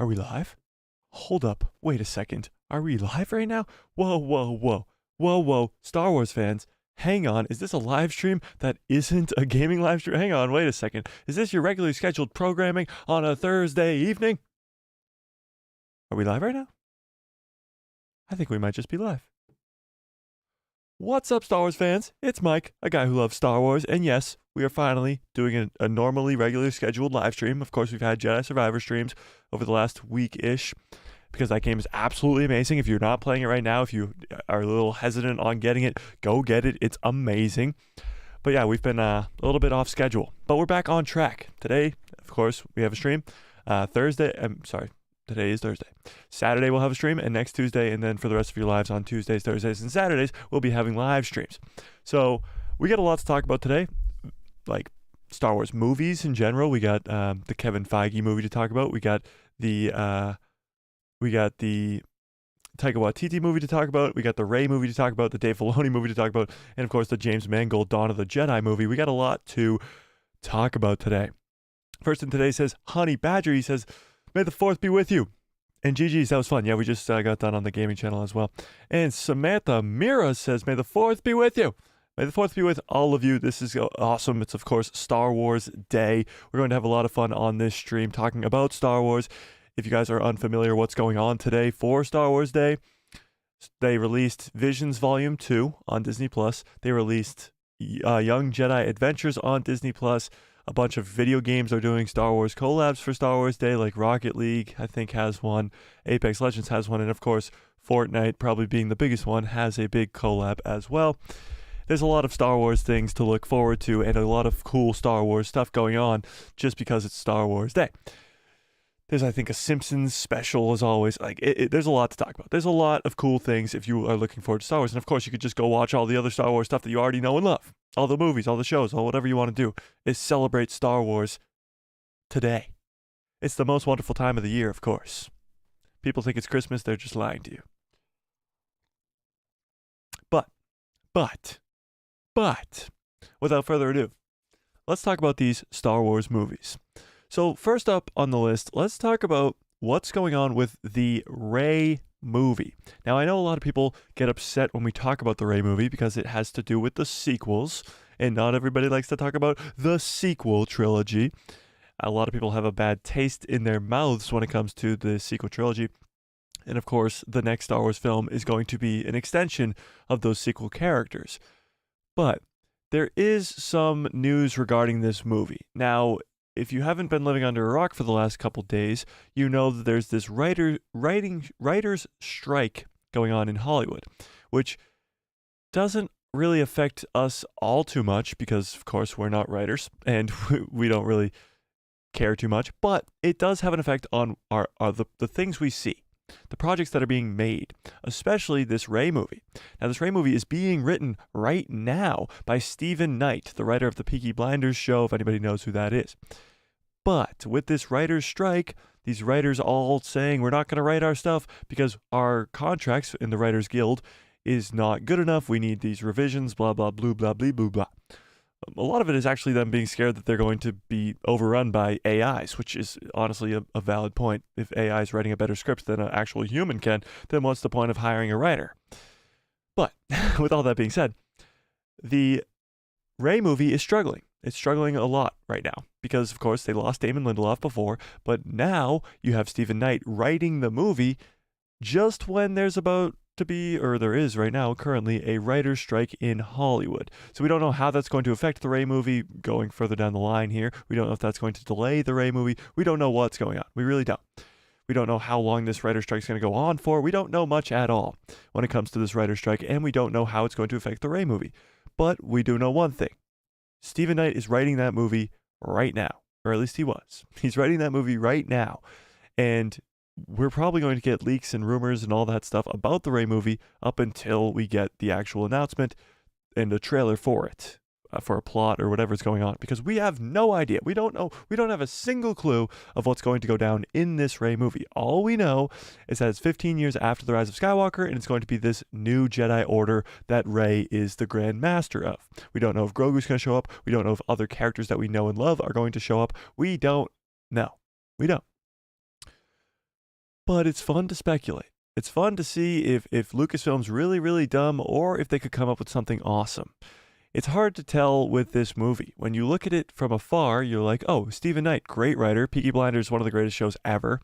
Are we live? Hold up. Wait a second. Are we live right now? Whoa, whoa, whoa. Whoa, whoa. Star Wars fans, hang on. Is this a live stream that isn't a gaming live stream? Hang on. Wait a second. Is this your regularly scheduled programming on a Thursday evening? Are we live right now? I think we might just be live. What's up, Star Wars fans? It's Mike, a guy who loves Star Wars, and yes, we are finally doing a normally regularly scheduled live stream. Of course, we've had Jedi Survivor streams over the last week-ish, because that game is absolutely amazing. If you're not playing it right now, if you are a little hesitant on getting it, go get it. It's amazing. But yeah, we've been a little bit off schedule, but we're back on track. Today, of course, we have a stream. Today is Thursday. Saturday we'll have a stream, and next Tuesday, and then for the rest of your lives on Tuesdays, Thursdays, and Saturdays, we'll be having live streams. So we got a lot to talk about today, like Star Wars movies in general. We got the Kevin Feige movie to talk about. We got the Taika Waititi movie to talk about. We got the Rey movie to talk about. The Dave Filoni movie to talk about, and of course the James Mangold Dawn of the Jedi movie. We got a lot to talk about today. First in today says Honey Badger. He says, "May the 4th be with you." And GG's, that was fun. Yeah, we just got done on the gaming channel as well. And Samantha Mira says, "May the 4th be with you." May the 4th be with all of you. This is awesome. It's, of course, Star Wars Day. We're going to have a lot of fun on this stream talking about Star Wars. If you guys are unfamiliar what's going on today for Star Wars Day, they released Visions Volume 2 on Disney+. They released Young Jedi Adventures on Disney+. A bunch of video games are doing Star Wars collabs for Star Wars Day, like Rocket League, I think, has one. Apex Legends has one. And, of course, Fortnite, probably being the biggest one, has a big collab as well. There's a lot of Star Wars things to look forward to and a lot of cool Star Wars stuff going on just because it's Star Wars Day. There's, I think, a Simpsons special as always. There's a lot to talk about. There's a lot of cool things if you are looking forward to Star Wars. And, of course, you could just go watch all the other Star Wars stuff that you already know and love. All the movies, all the shows, all whatever you want to do is celebrate Star Wars today. It's the most wonderful time of the year, of course. People think it's Christmas, they're just lying to you. But, without further ado, let's talk about these Star Wars movies. So first up on the list, let's talk about what's going on with the Rey movie. Now, I know a lot of people get upset when we talk about the Rey movie because it has to do with the sequels, and not everybody likes to talk about the sequel trilogy. A lot of people have a bad taste in their mouths when it comes to the sequel trilogy. And of course, the next Star Wars film is going to be an extension of those sequel characters. But there is some news regarding this movie. Now, if you haven't been living under a rock for the last couple days, you know that there's this writers' strike going on in Hollywood, which doesn't really affect us all too much because, of course, we're not writers and we don't really care too much. But it does have an effect on the things we see, the projects that are being made, especially this Rey movie. Now, this Rey movie is being written right now by Stephen Knight, the writer of the Peaky Blinders show, if anybody knows who that is. But with this writer's strike, these writers all saying we're not going to write our stuff because our contracts in the Writers Guild is not good enough. We need these revisions, blah, blah, blah, blah, blah, blah, blah. A lot of it is actually them being scared that they're going to be overrun by AIs, which is honestly a valid point. If AI is writing a better script than an actual human can, then what's the point of hiring a writer? But with all that being said, the Rey movie is struggling. It's struggling a lot right now because, of course, they lost Damon Lindelof before, but now you have Stephen Knight writing the movie just when there is right now currently a writer's strike in Hollywood. So we don't know how that's going to affect the Rey movie going further down the line here. We don't know if that's going to delay the Rey movie. We don't know what's going on. We really don't. We don't know how long this writer's strike is going to go on for. We don't know much at all when it comes to this writer's strike, and we don't know how it's going to affect the Rey movie. But we do know one thing. Stephen Knight is writing that movie right now, or at least he was. He's writing that movie right now, and we're probably going to get leaks and rumors and all that stuff about the Rey movie up until we get the actual announcement and a trailer for it, for a plot or whatever's going on, because we have no idea. We don't know. We don't have a single clue of what's going to go down in this Rey movie. All we know is that it's 15 years after the Rise of Skywalker, and it's going to be this new Jedi Order that Rey is the Grand Master of. We don't know if Grogu's going to show up. We don't know if other characters that we know and love are going to show up. We don't know. We don't. but it's fun to speculate. It's fun to see if Lucasfilm's really, really dumb or if they could come up with something awesome. It's hard to tell with this movie. When you look at it from afar, you're like, oh, Stephen Knight, great writer. Peaky Blinders, one of the greatest shows ever.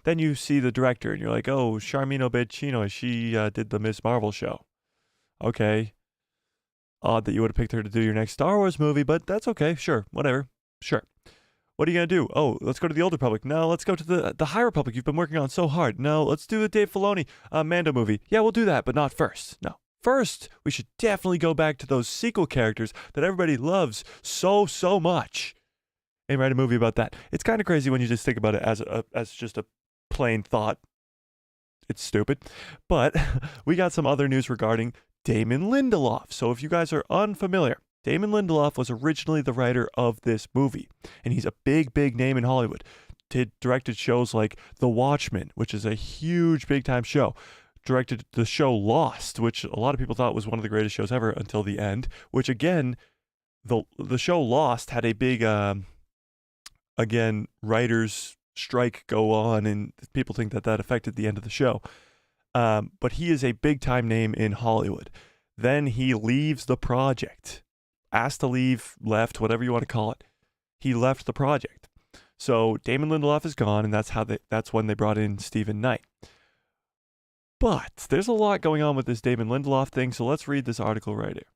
Then you see the director and you're like, oh, Charmin Obeidchino, she did the Miss Marvel show. Okay. Odd that you would have picked her to do your next Star Wars movie, but that's okay. Sure. Whatever. Sure. What are you going to do? Oh, let's go to the Old Republic. No, let's go to the High Republic. You've been working on so hard. No, let's do the Dave Filoni Mando movie. Yeah, we'll do that, but not first. No. First, we should definitely go back to those sequel characters that everybody loves so much and write a movie about that. It's kind of crazy when you just think about it as just a plain thought. It's stupid. But we got some other news regarding Damon Lindelof. So if you guys are unfamiliar, Damon Lindelof was originally the writer of this movie, and he's a big name in Hollywood. Directed shows like The Watchmen, which is a huge big-time show. Directed the show Lost, which a lot of people thought was one of the greatest shows ever until the end, which again, the show Lost had a big, again, writers' strike go on, and people think that affected the end of the show. But he is a big-time name in Hollywood. Then he leaves the project. Asked to leave, left, whatever you want to call it. He left the project. So Damon Lindelof is gone, and that's when they brought in Stephen Knight. But there's a lot going on with this Damon Lindelof thing, so let's read this article right here.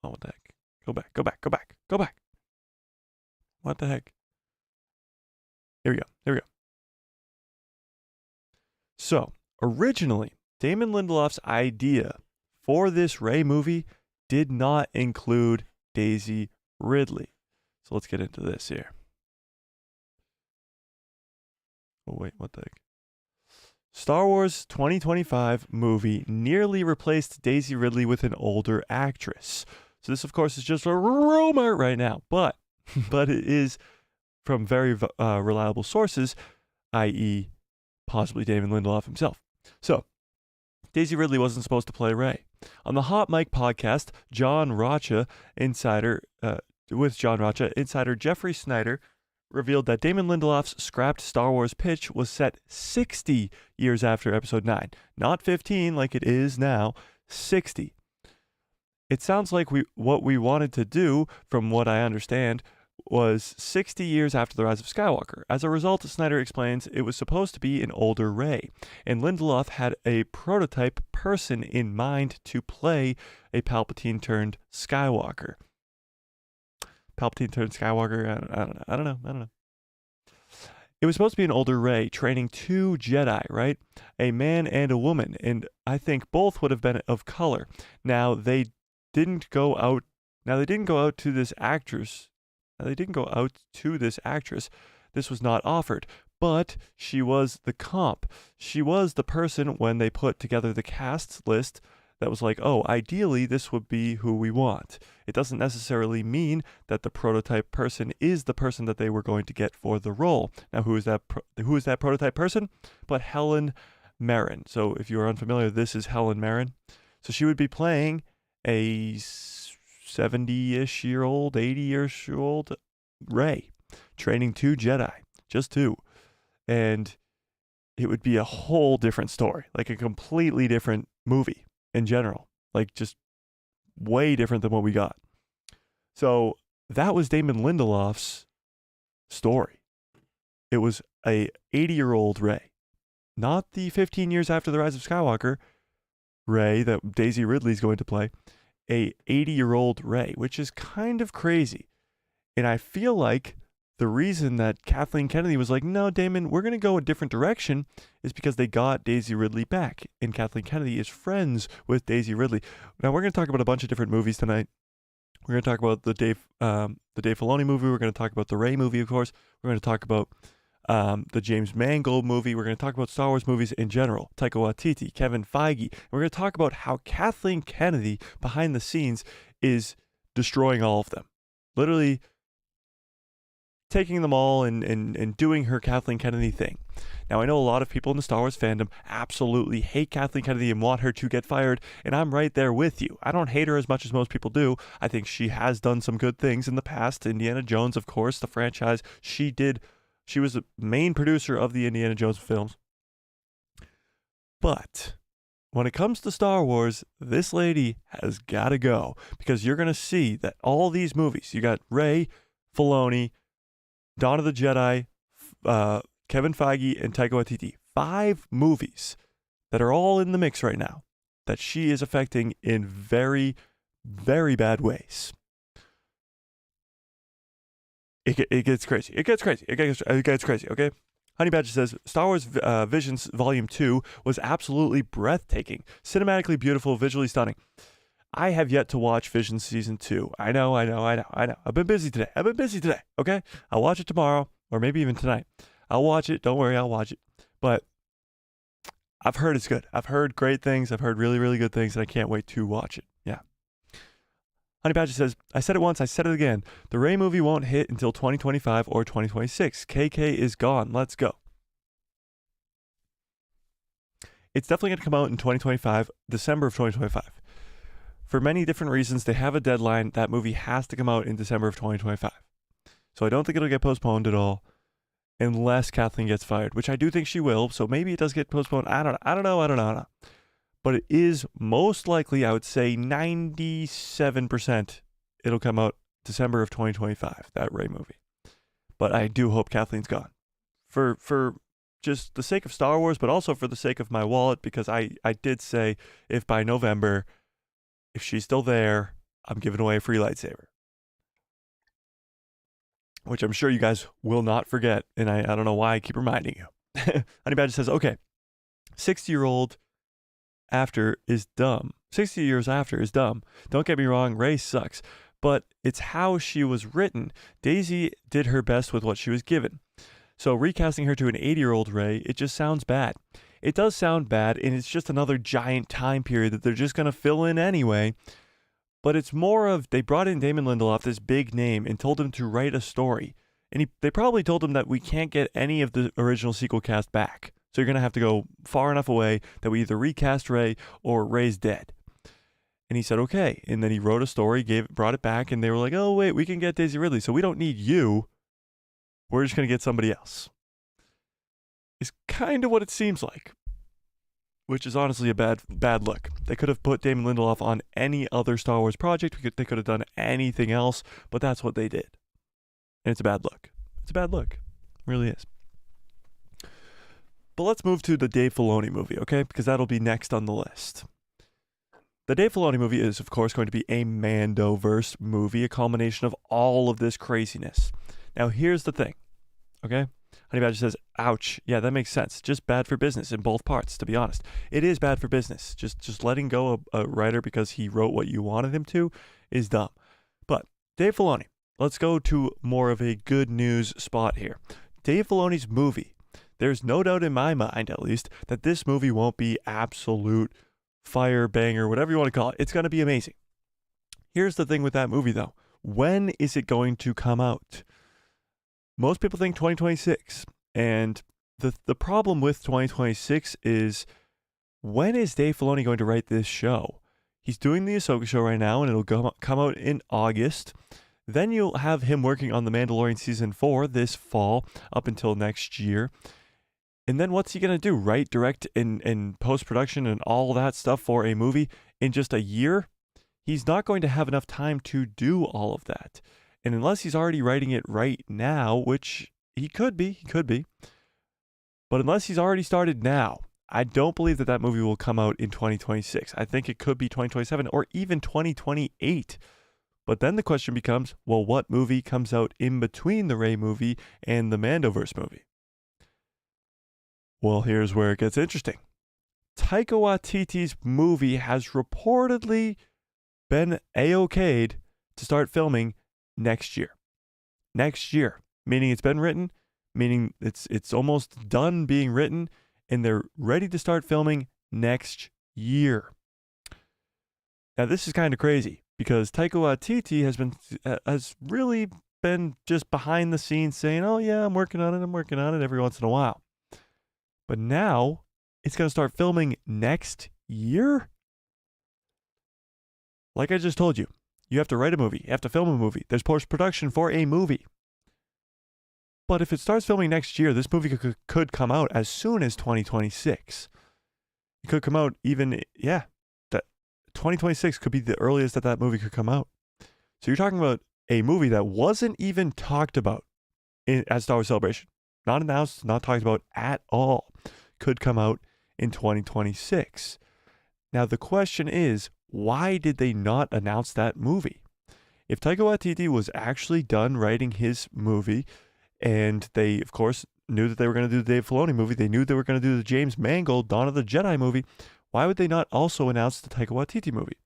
Oh, what the heck? Go back. What the heck? Here we go. So, originally, Damon Lindelof's idea for this Rey movie did not include Daisy Ridley. So let's get into this here. Oh, wait, what the heck? Star Wars 2025 movie nearly replaced Daisy Ridley with an older actress. So this, of course, is just a rumor right now, but it is from very reliable sources, i.e. possibly Damon Lindelof himself. So, Daisy Ridley wasn't supposed to play Rey. On the Hot Mic podcast, with John Rocha, insider Jeffrey Snyder revealed that Damon Lindelof's scrapped Star Wars pitch was set 60 years after Episode 9. Not 15 like it is now, 60. It sounds like what we wanted to do, from what I understand, was 60 years after The Rise of Skywalker. As a result, Snyder explains, it was supposed to be an older Rey, and Lindelof had a prototype person in mind to play a Palpatine turned Skywalker. I don't know. It was supposed to be an older Rey training two Jedi, right? A man and a woman, and I think both would have been of color. Now, they didn't go out to this actress. This was not offered, but she was the comp. She was the person when they put together the cast list that was like, oh, ideally this would be who we want. It doesn't necessarily mean that the prototype person is the person that they were going to get for the role. Now, who is that prototype person? But Helen Mirren. So if you are unfamiliar, this is Helen Mirren. So she would be playing a 70-ish year old, 80-ish year old Rey, training two Jedi, just two. And it would be a whole different story, like a completely different movie in general, like just way different than what we got. So that was Damon Lindelof's story. It was a 80-year-old Rey, not the 15 years after The Rise of Skywalker Rey that Daisy Ridley's going to play, a 80-year-old Rey, which is kind of crazy. And I feel like the reason that Kathleen Kennedy was like, no, Damon, we're going to go a different direction, is because they got Daisy Ridley back. And Kathleen Kennedy is friends with Daisy Ridley. Now, we're going to talk about a bunch of different movies tonight. We're going to talk about the Dave Filoni movie. We're going to talk about the Rey movie, of course. We're going to talk about the James Mangold movie. We're going to talk about Star Wars movies in general. Taika Waititi, Kevin Feige. We're going to talk about how Kathleen Kennedy, behind the scenes, is destroying all of them. Literally taking them all and doing her Kathleen Kennedy thing. Now, I know a lot of people in the Star Wars fandom absolutely hate Kathleen Kennedy and want her to get fired, and I'm right there with you. I don't hate her as much as most people do. I think she has done some good things in the past. Indiana Jones, of course, the franchise, she did She was the main producer of the Indiana Jones films. But when it comes to Star Wars, this lady has got to go, because you're going to see that all these movies, you got Rey, Filoni, Dawn of the Jedi, Kevin Feige, and Taika Waititi. 5 movies that are all in the mix right now that she is affecting in very, very bad ways. It gets crazy. It gets crazy. It gets crazy, okay? Honey Badger says, Star Wars Visions Volume 2 was absolutely breathtaking. Cinematically beautiful, visually stunning. I have yet to watch Visions Season 2. I know. I've been busy today, okay? I'll watch it tomorrow, or maybe even tonight. I'll watch it. Don't worry, I'll watch it. But I've heard it's good. I've heard great things. I've heard really, really good things, and I can't wait to watch it. Yeah. Honey Badger says, I said it once, I said it again. The Rey movie won't hit until 2025 or 2026. KK is gone. Let's go. It's definitely going to come out in 2025, December of 2025. For many different reasons, they have a deadline. That movie has to come out in December of 2025. So I don't think it'll get postponed at all, unless Kathleen gets fired, which I do think she will. So maybe it does get postponed. I don't know. But it is most likely, I would say 97%, it'll come out December of 2025, that Rey movie. But I do hope Kathleen's gone. For just the sake of Star Wars, but also for the sake of my wallet, because I did say, if by November, if she's still there, I'm giving away a free lightsaber. Which I'm sure you guys will not forget, and I don't know why I keep reminding you. Honey Badger says, okay, 60-year-old after is dumb. 60 years after is dumb. Don't get me wrong, Rey sucks, but it's how she was written. Daisy did her best with what she was given. So recasting her to an 80-year-old Rey, it just sounds bad. It does sound bad, and it's just another giant time period that they're just going to fill in anyway. But it's more of, they brought in Damon Lindelof, this big name, and told him to write a story. And they probably told him that we can't get any of the original sequel cast back. So you're going to have to go far enough away that we either recast Rey or Rey's dead. And he said, okay. And then he wrote a story, brought it back, and they were like, oh, wait, we can get Daisy Ridley. So we don't need you. We're just going to get somebody else. It's kind of what it seems like, which is honestly a bad look. They could have put Damon Lindelof on any other Star Wars project. They could have done anything else, but that's what they did. And it's a bad look. It's a bad look. It really is. But let's move to the Dave Filoni movie, okay? Because that'll be next on the list. The Dave Filoni movie is, of course, going to be a Mandoverse movie, a culmination of all of this craziness. Now, here's the thing, okay? Honey Badger says, ouch. Yeah, that makes sense. Just bad for business in both parts, to be honest. It is bad for business. Just letting go a writer because he wrote what you wanted him to is dumb. But Dave Filoni, let's go to more of a good news spot here. Dave Filoni's movie. There's no doubt in my mind, at least, that this movie won't be absolute fire banger, whatever you want to call it. It's going to be amazing. Here's the thing with that movie, though. When is it going to come out? Most people think 2026. And the problem with 2026 is, when is Dave Filoni going to write this show? He's doing the Ahsoka show right now, and it'll come out in August. Then you'll have him working on The Mandalorian Season 4 this fall up until next year. And then what's he going to do? Write, direct, and post-production and all that stuff for a movie in just a year? He's not going to have enough time to do all of that. And unless he's already writing it right now, which he could be. But unless he's already started now, I don't believe that movie will come out in 2026. I think it could be 2027 or even 2028. But then the question becomes, well, what movie comes out in between the Rey movie and the Mandoverse movie? Well, here's where it gets interesting. Taika Waititi's movie has reportedly been A-okayed to start filming next year. Next year, meaning it's been written, meaning it's almost done being written, and they're ready to start filming next year. Now, this is kind of crazy because Taika Waititi has really been just behind the scenes saying, "Oh yeah, I'm working on it every once in a while." But now it's going to start filming next year? Like I just told you, you have to write a movie. You have to film a movie. There's post-production for a movie. But if it starts filming next year, this movie could come out as soon as 2026. It could come out even, that 2026 could be the earliest that movie could come out. So you're talking about a movie that wasn't even talked about at Star Wars Celebration. Not announced, not talked about at all. Could come out in 2026. Now the question is, why did they not announce that movie? If Taika Waititi was actually done writing his movie, and they, of course, knew that they were going to do the Dave Filoni movie, they knew they were going to do the James Mangold Dawn of the Jedi movie, why would they not also announce the Taika Waititi movie?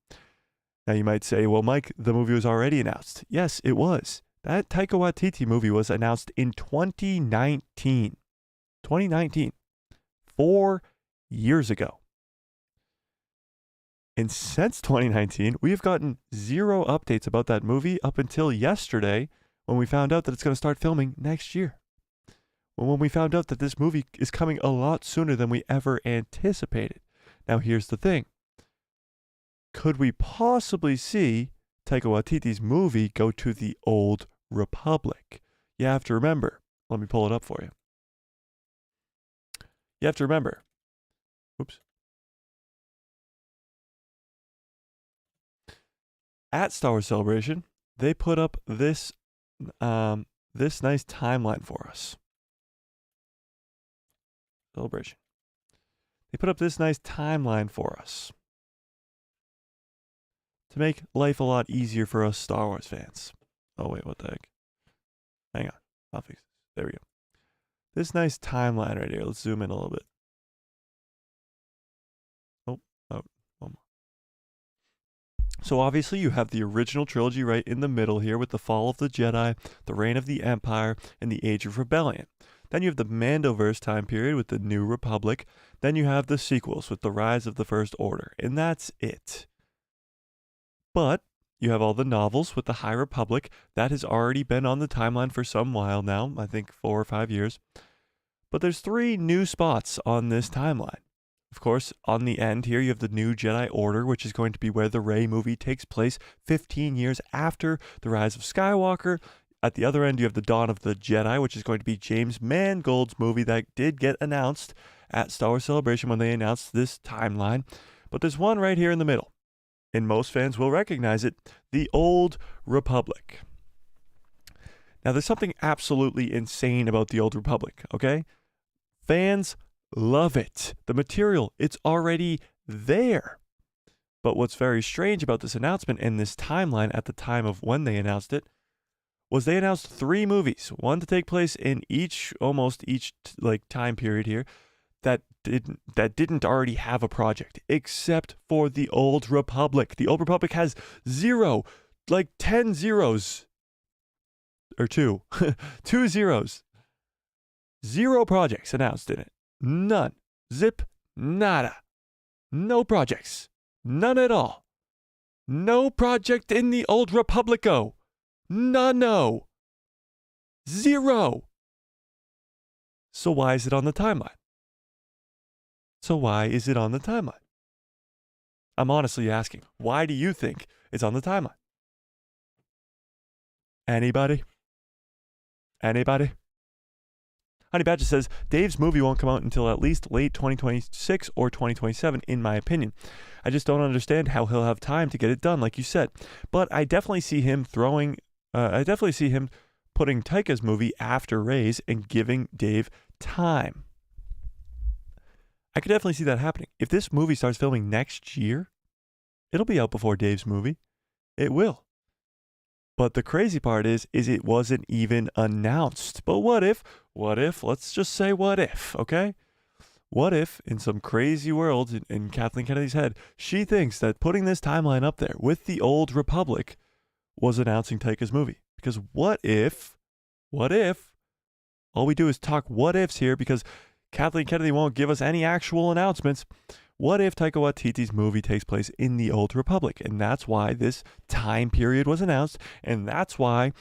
Now you might say, well, Mike, the movie was already announced. Yes, it was. That Taika Waititi movie was announced in 2019. 2019. 4 years ago. And since 2019, we have gotten zero updates about that movie up until yesterday when we found out that it's going to start filming next year. When we found out that this movie is coming a lot sooner than we ever anticipated. Now here's the thing. Could we possibly see Taika Waititi's movie go to the Old Republic? You have to remember. Let me pull it up for you. You have to remember. Oops. At Star Wars Celebration, they put up this this nice timeline for us. Celebration. They put up this nice timeline for us to make life a lot easier for us Star Wars fans. Oh wait, what the heck? Hang on, I'll fix this. There we go. This nice timeline right here. Let's zoom in a little bit. Oh, one more. So obviously you have the original trilogy right in the middle here with the Fall of the Jedi, the Reign of the Empire, and the Age of Rebellion. Then you have the Mandoverse time period with the New Republic. Then you have the sequels with the Rise of the First Order. And that's it. But you have all the novels with the High Republic. That has already been on the timeline for some while now. I think 4 or 5 years. But there's 3 new spots on this timeline. Of course, on the end here, you have the New Jedi Order, which is going to be where the Rey movie takes place 15 years after the Rise of Skywalker. At the other end, you have the Dawn of the Jedi, which is going to be James Mangold's movie that did get announced at Star Wars Celebration when they announced this timeline. But there's one right here in the middle, and most fans will recognize it, the Old Republic. Now, there's something absolutely insane about the Old Republic, okay? Fans love it. The material, it's already there. But what's very strange about this announcement and this timeline at the time of when they announced it was they announced 3 movies, one to take place in almost each time period here, that didn't already have a project, except for the Old Republic. The Old Republic has 10 zeros, or 2, 2 zeros. 0 projects announced in it. None. Zip. Nada. No projects. None at all. No project in the Old Republico. No. 0. So why is it on the timeline? I'm honestly asking, why do you think it's on the timeline? Anybody? Honey Badger says, Dave's movie won't come out until at least late 2026 or 2027, in my opinion. I just don't understand how he'll have time to get it done, like you said. But I definitely see him putting Taika's movie after Rey's and giving Dave time. I could definitely see that happening. If this movie starts filming next year, it'll be out before Dave's movie. It will. But the crazy part is it wasn't even announced. But what if, let's just say what if, okay? What if, in some crazy world in Kathleen Kennedy's head, she thinks that putting this timeline up there with the Old Republic was announcing Taika's movie? Because what if, all we do is talk what ifs here because Kathleen Kennedy won't give us any actual announcements. What if Taika Waititi's movie takes place in the Old Republic? And that's why this time period was announced, and that's why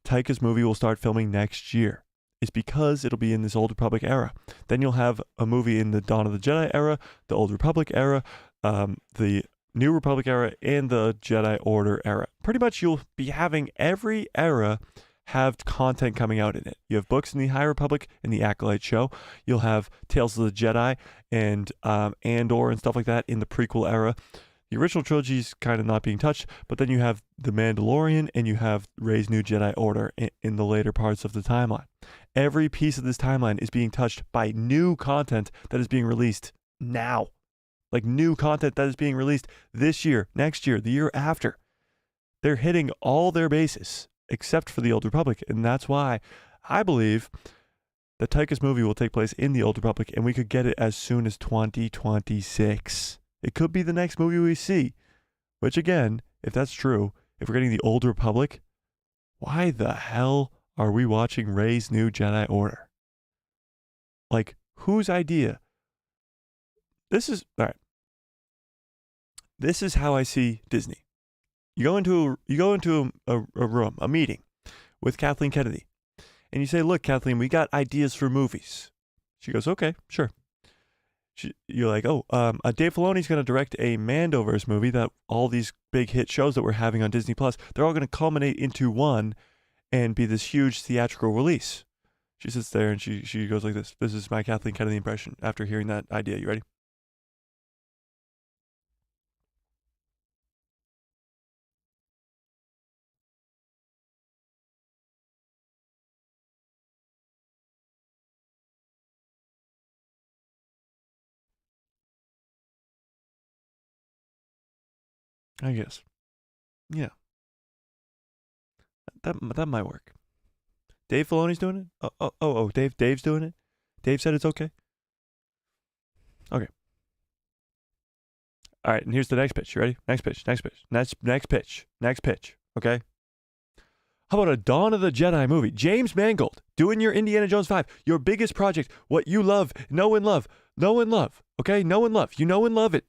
Taika's movie will start filming next year. It's because it'll be in this Old Republic era. Then you'll have a movie in the Dawn of the Jedi era, the Old Republic era, the New Republic era, and the Jedi Order era. Pretty much you'll be having every era have content coming out in it. You have books in the High Republic and the Acolyte show. You'll have Tales of the Jedi and Andor and stuff like that in the prequel era. The original trilogy is kind of not being touched, but then you have The Mandalorian and you have Rey's New Jedi Order in the later parts of the timeline. Every piece of this timeline is being touched by new content that is being released now. Like new content that is being released this year, next year, the year after. They're hitting all their bases except for the Old Republic. And that's why I believe that Taika's movie will take place in the Old Republic and we could get it as soon as 2026. It could be the next movie we see, which again, if that's true, if we're getting the Old Republic, why the hell are we watching Rey's New Jedi Order? Like, whose idea? This is, all right. This is how I see Disney. You go into a room, a meeting with Kathleen Kennedy, and you say, look, Kathleen, we got ideas for movies. She goes, okay, sure. You're like, Dave Filoni's going to direct a Mandoverse movie that all these big hit shows that we're having on Disney Plus, they're all going to culminate into one and be this huge theatrical release. She sits there and she goes like this. This is my Kathleen Kennedy impression after hearing that idea. You ready? I guess. Yeah. That might work. Dave Filoni's doing it? Dave's doing it? Dave said it's okay? Okay. All right, and here's the next pitch. You ready? Next pitch. Okay? How about a Dawn of the Jedi movie? James Mangold doing your Indiana Jones 5, your biggest project, what you love, know and love. Okay? Know and love. You know and love it.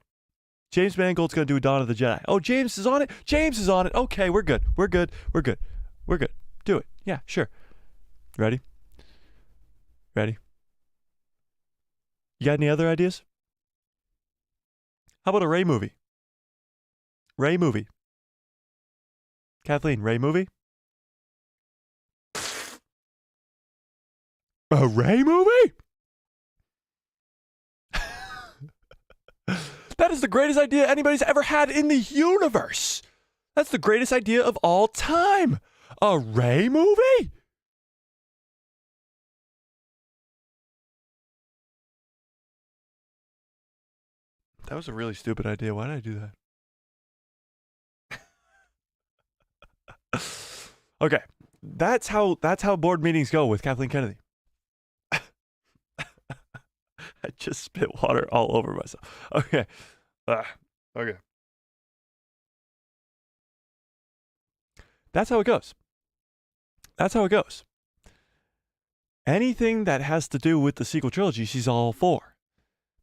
James Mangold's going to do Dawn of the Jedi. Oh, James is on it? Okay, we're good. Do it. Yeah, sure. Ready? You got any other ideas? How about a Rey movie? Kathleen, Rey movie? A Rey movie? That is the greatest idea anybody's ever had in the universe. That's the greatest idea of all time. A Rey movie? That was a really stupid idea. Why did I do that? Okay. That's how board meetings go with Kathleen Kennedy. I just spit water all over myself. Okay. Okay. That's how it goes. Anything that has to do with the sequel trilogy, she's all for.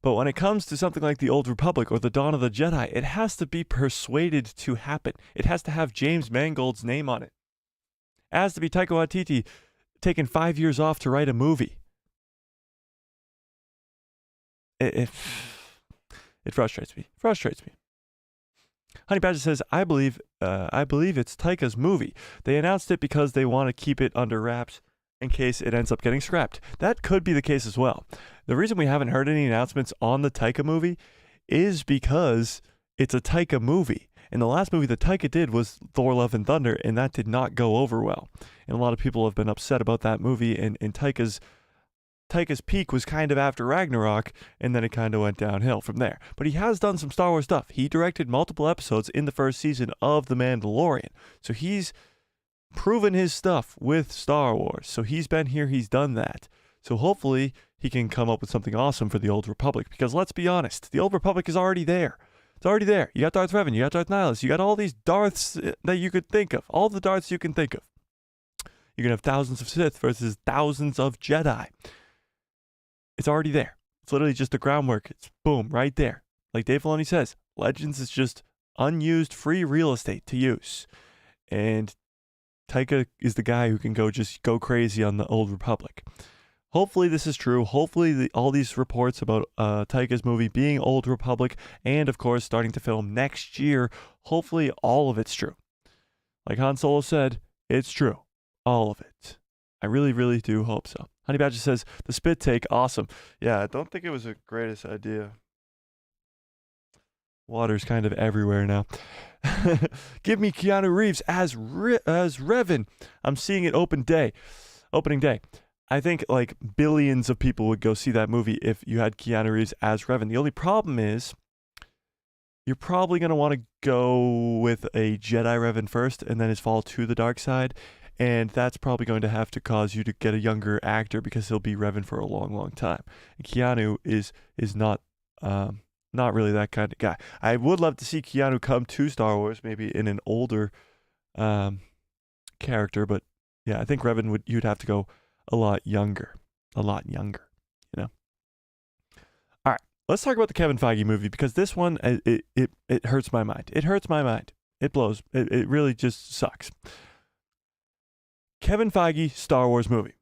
But when it comes to something like the Old Republic or the Dawn of the Jedi, it has to be persuaded to happen. It has to have James Mangold's name on it. It has to be Taika Waititi taking 5 years off to write a movie. It frustrates me. Honey Badger says, I believe it's Taika's movie. They announced it because they want to keep it under wraps in case it ends up getting scrapped. That could be the case as well. The reason we haven't heard any announcements on the Taika movie is because it's a Taika movie. And the last movie that Taika did was Thor: Love and Thunder, and that did not go over well. And a lot of people have been upset about that movie, and Taika's peak was kind of after Ragnarok, and then it kind of went downhill from there. But he has done some Star Wars stuff. He directed multiple episodes in the first season of The Mandalorian. So he's proven his stuff with Star Wars. So he's been here, he's done that. So hopefully he can come up with something awesome for the Old Republic. Because let's be honest, the Old Republic is already there. It's already there. You got Darth Revan, you got Darth Nihilus, you got all these Darths that you could think of. All the Darths you can think of. You're going to have thousands of Sith versus thousands of Jedi. It's already there. It's literally just the groundwork. It's boom, right there. Like Dave Filoni says, Legends is just unused free real estate to use. And Taika is the guy who can go crazy on the Old Republic. Hopefully this is true. Hopefully all these reports about Taika's movie being Old Republic and, of course, starting to film next year, hopefully all of it's true. Like Han Solo said, it's true. all of it. I really, really do hope so. Honey Badger says, the spit take, awesome. Yeah, I don't think it was the greatest idea. Water's kind of everywhere now. Give me Keanu Reeves as Revan. I'm seeing it opening day. I think like billions of people would go see that movie if you had Keanu Reeves as Revan. The only problem is you're probably going to want to go with a Jedi Revan first and then his fall to the dark side. And that's probably going to have to cause you to get a younger actor because he'll be Revan for a long, long time. And Keanu is not really that kind of guy. I would love to see Keanu come to Star Wars, maybe in an older character, but yeah, I think Revan you'd have to go a lot younger, you know. All right, let's talk about the Kevin Feige movie because this one it hurts my mind. It hurts my mind. It blows. It really just sucks. Kevin Feige Star Wars movie.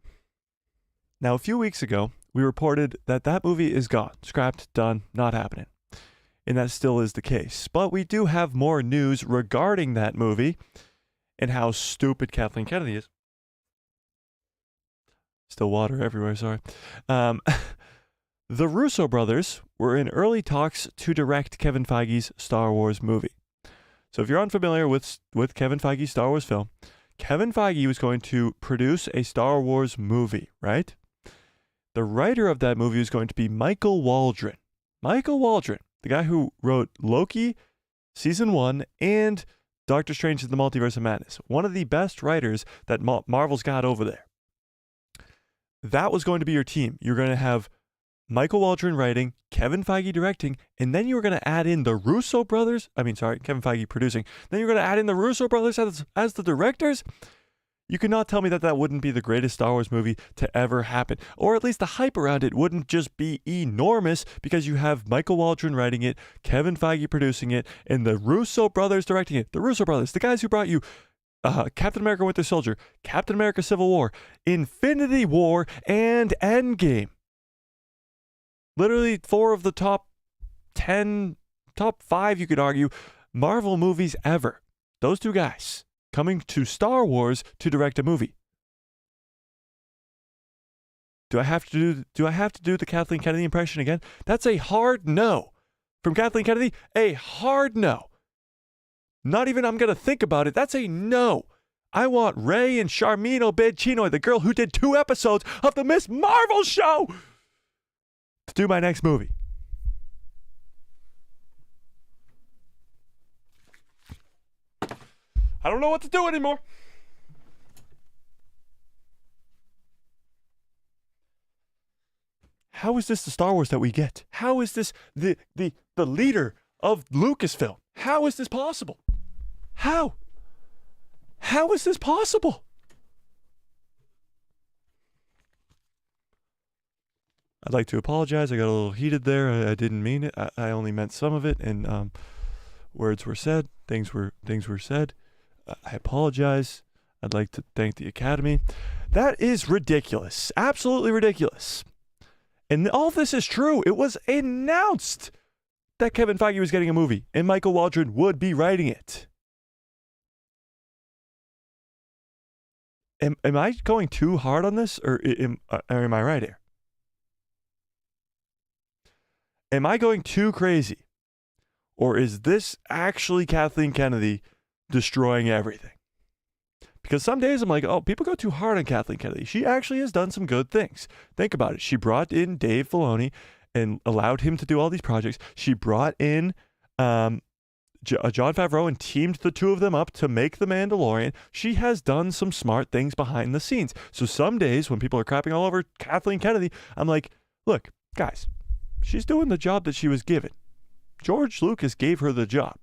Now, a few weeks ago, we reported that movie is gone, scrapped, done, not happening. And that still is the case. But we do have more news regarding that movie and how stupid Kathleen Kennedy is. Still water everywhere, sorry. The Russo brothers were in early talks to direct Kevin Feige's Star Wars movie. So if you're unfamiliar with Kevin Feige's Star Wars film, Kevin Feige was going to produce a Star Wars movie, right? The writer of that movie was going to be Michael Waldron. Michael Waldron, the guy who wrote Loki, Season 1, and Doctor Strange in the Multiverse of Madness. One of the best writers that Marvel's got over there. That was going to be your team. You're going to have Michael Waldron writing, Kevin Feige directing, and then you were going to add in the Russo brothers. Kevin Feige producing. Then you're going to add in the Russo brothers as the directors. You cannot tell me that wouldn't be the greatest Star Wars movie to ever happen. Or at least the hype around it wouldn't just be enormous because you have Michael Waldron writing it, Kevin Feige producing it, and the Russo brothers directing it. The Russo brothers, the guys who brought you Captain America Winter Soldier, Captain America Civil War, Infinity War, and Endgame. Literally 4 of the top 5, you could argue, Marvel movies ever. Those 2 guys coming to Star Wars to direct a movie. Do I have to do the Kathleen Kennedy impression again? That's a hard no. From Kathleen Kennedy, a hard no. Not even I'm going to think about it. That's a no. I want Ray and Charmin Obed-Chinoy, the girl who did 2 episodes of the Miss Marvel show, to do my next movie. I don't know what to do anymore. How is this the Star Wars that we get? How is this the leader of Lucasfilm? How is this possible? How? How is this possible? I'd like to apologize. I got a little heated there. I didn't mean it. I only meant some of it, and words were said. Things were said. I apologize. I'd like to thank the Academy. That is ridiculous. Absolutely ridiculous. And all this is true. It was announced that Kevin Feige was getting a movie and Michael Waldron would be writing it. Am I going too hard on this, or am I right here? Am I going too crazy? Or is this actually Kathleen Kennedy destroying everything? Because some days I'm like, oh, people go too hard on Kathleen Kennedy. She actually has done some good things. Think about it. She brought in Dave Filoni and allowed him to do all these projects. She brought in Jon Favreau and teamed the 2 of them up to make The Mandalorian. She has done some smart things behind the scenes. So some days when people are crapping all over Kathleen Kennedy, I'm like, look, guys, she's doing the job that she was given. George Lucas gave her the job.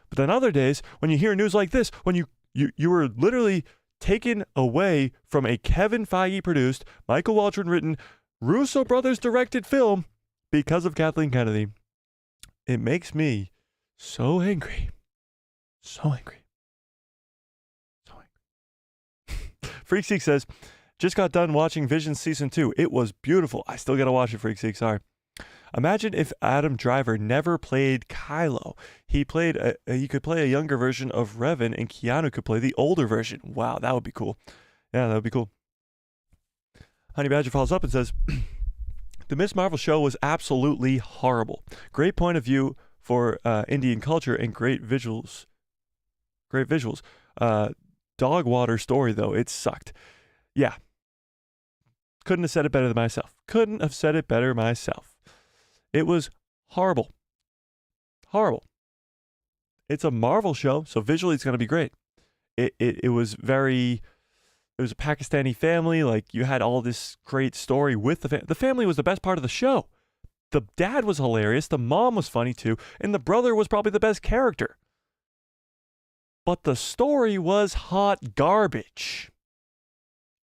But then other days, when you hear news like this, when you were literally taken away from a Kevin Feige produced, Michael Waldron written, Russo brothers directed film because of Kathleen Kennedy, it makes me so angry. So angry. So angry. Freakseek says, just got done watching Vision Season 2. It was beautiful. I still got to watch it, Freakseek. Sorry. Imagine if Adam Driver never played Kylo. He could play a younger version of Revan, and Keanu could play the older version. Wow, that would be cool. Yeah, that would be cool. Honey Badger follows up and says, the Miss Marvel show was absolutely horrible. Great point of view for Indian culture and great visuals. Great visuals. Dog water story, though. It sucked. Yeah. Couldn't have said it better than myself. Couldn't have said it better myself. It was horrible. Horrible. It's a Marvel show, so visually it's going to be great. It was very... It was a Pakistani family. Like, you had all this great story with the family. The family was the best part of the show. The dad was hilarious. The mom was funny, too. And the brother was probably the best character. But the story was hot garbage.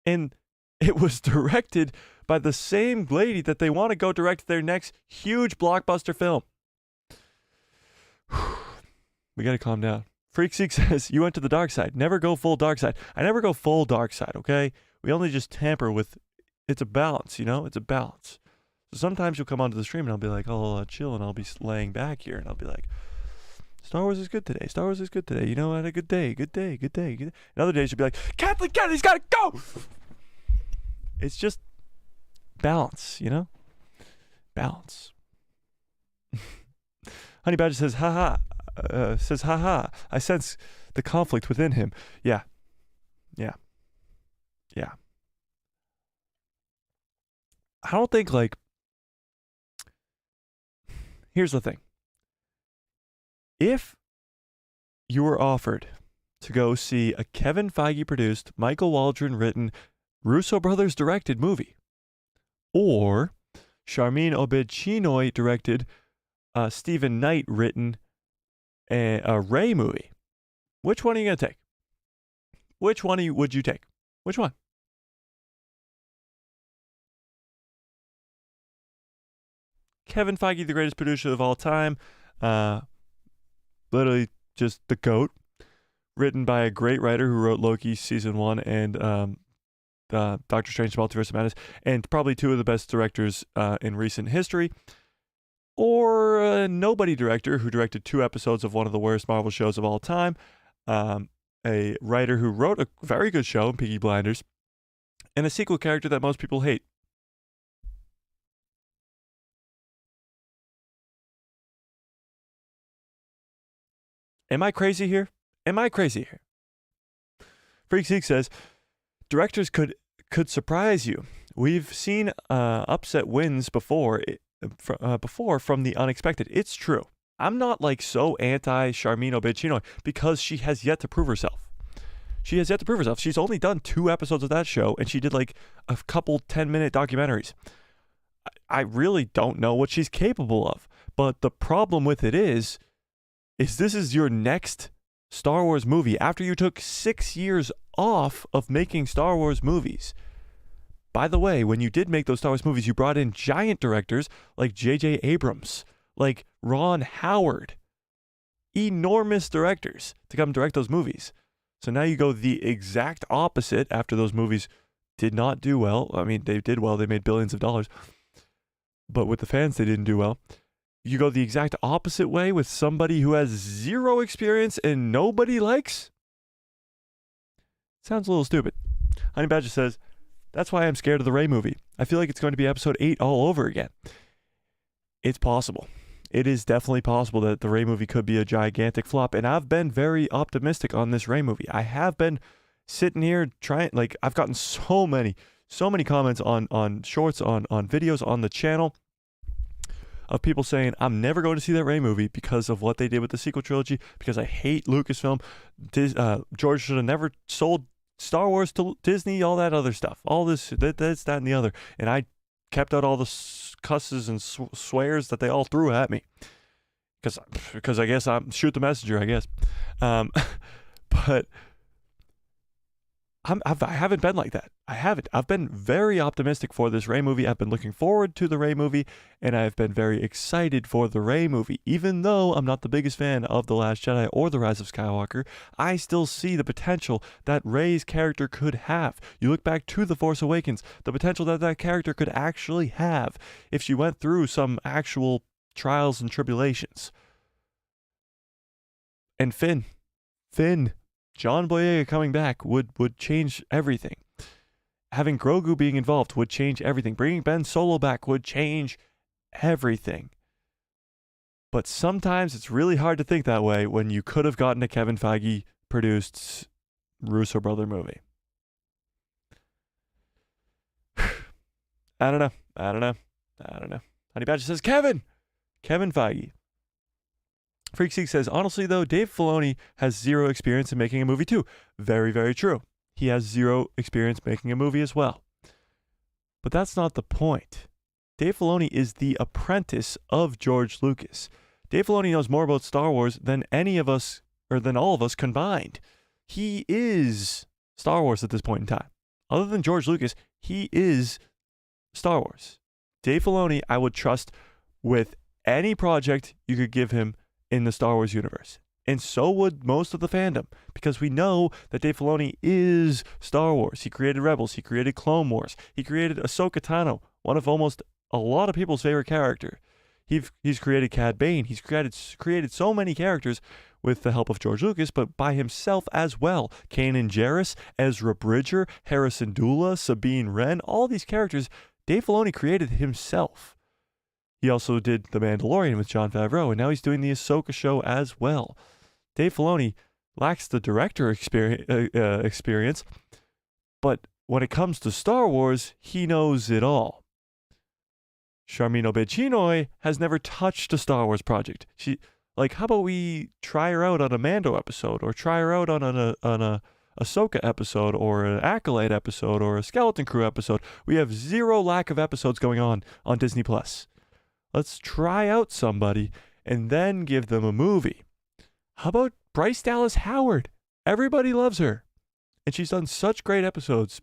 And it was directed by the same lady that they want to go direct their next huge blockbuster film. We got to calm down. Freakseek says, you went to the dark side. Never go full dark side. I never go full dark side, okay? We only just tamper with... It's a balance, you know? It's a balance. So sometimes you'll come onto the stream and I'll be like, oh, chill, and I'll be laying back here, and I'll be like, Star Wars is good today. Star Wars is good today. You know, I had a good day. Good day. Good day. Good day. And other days you'll be like, Kathleen Kennedy's got to go! It's just balance, you know? Balance. Honey Badger says, haha. I sense the conflict within him. Yeah. I don't think, like... Here's the thing. If you were offered to go see a Kevin Feige produced, Michael Waldron written, Russo brothers directed movie, or Sharmeen Obaid-Chinoy directed, Stephen Knight written a Rey movie, which one are you going to take? Which one would you take? Which one? Kevin Feige, the greatest producer of all time, literally just the GOAT, written by a great writer who wrote Loki season 1 and Doctor Strange Multiverse of Madness, and probably two of the best directors in recent history. Or a nobody director who directed 2 episodes of one of the worst Marvel shows of all time. A writer who wrote a very good show, Peaky Blinders, and a sequel character that most people hate. Am I crazy here? Freakseek says, directors could surprise you. We've seen upset wins before from the unexpected. It's true. I'm not like so anti Sharmeen Obaid-Chinoy because she has yet to prove herself. She's only done 2 episodes of that show, and she did like a couple 10-minute documentaries. I really don't know what she's capable of. But the problem with it is this is your next Star Wars movie after you took 6 years off of making Star Wars movies. By the way, when you did make those Star Wars movies, you brought in giant directors like J.J. Abrams, like Ron Howard, enormous directors to come direct those movies. So now you go the exact opposite after those movies did not do well. I mean, they did well. They made billions of dollars. But with the fans, they didn't do well. You go the exact opposite way with somebody who has 0 experience and nobody likes? Sounds a little stupid. Honey Badger says, that's why I'm scared of the Rey movie. I feel like it's going to be episode 8 all over again. It's possible. It is definitely possible that the Rey movie could be a gigantic flop. And I've been very optimistic on this Rey movie. I have been sitting here trying, like, I've gotten so many comments on shorts, on videos on the channel of people saying, I'm never going to see that Rey movie because of what they did with the sequel trilogy, because I hate Lucasfilm. George should have never sold Star Wars to Disney, all that other stuff. All this, that, and the other. And I kept out all the cusses and swears that they all threw at me. Because I guess I'm shoot the messenger, I guess. But I haven't been like that. I haven't. I've been very optimistic for this Rey movie. I've been looking forward to the Rey movie, and I've been very excited for the Rey movie. Even though I'm not the biggest fan of The Last Jedi or The Rise of Skywalker, I still see the potential that Rey's character could have. You look back to The Force Awakens, the potential that character could actually have if she went through some actual trials and tribulations. And Finn, John Boyega coming back would change everything. having Grogu being involved would change everything. Bringing Ben Solo back would change everything. But sometimes it's really hard to think that way when you could have gotten a Kevin Feige produced Russo brother movie. I don't know. Honey Badger says, Kevin Feige. Freak Seek says, honestly though, Dave Filoni has zero experience in making a movie too. Very, very true. He has zero experience making a movie as well. But that's not the point. Dave Filoni is the apprentice of George Lucas. Dave Filoni knows more about Star Wars than any of us, or than all of us combined. He is Star Wars at this point in time. Other than George Lucas, he is Star Wars. Dave Filoni, I would trust with any project you could give him in the Star Wars universe. And so would most of the fandom, because we know that Dave Filoni is Star Wars. He created Rebels. He created Clone Wars. He created Ahsoka Tano, one of almost a lot of people's favorite character. He's created Cad Bane. He's created so many characters with the help of George Lucas, but by himself as well. Kanan Jarrus, Ezra Bridger, Harrison Dula, Sabine Wren, all these characters Dave Filoni created himself. He also did The Mandalorian with Jon Favreau, and now he's doing the Ahsoka show as well. Dave Filoni lacks the director experience, but when it comes to Star Wars, he knows it all. Charmino Becinoy has never touched a Star Wars project. How about we try her out on a Mando episode, or try her out on a Ahsoka episode, or an Acolyte episode, or a Skeleton Crew episode. We have zero lack of episodes going on Disney Plus. Let's try out somebody and then give them a movie. How about Bryce Dallas Howard? Everybody loves her. And she's done such great episodes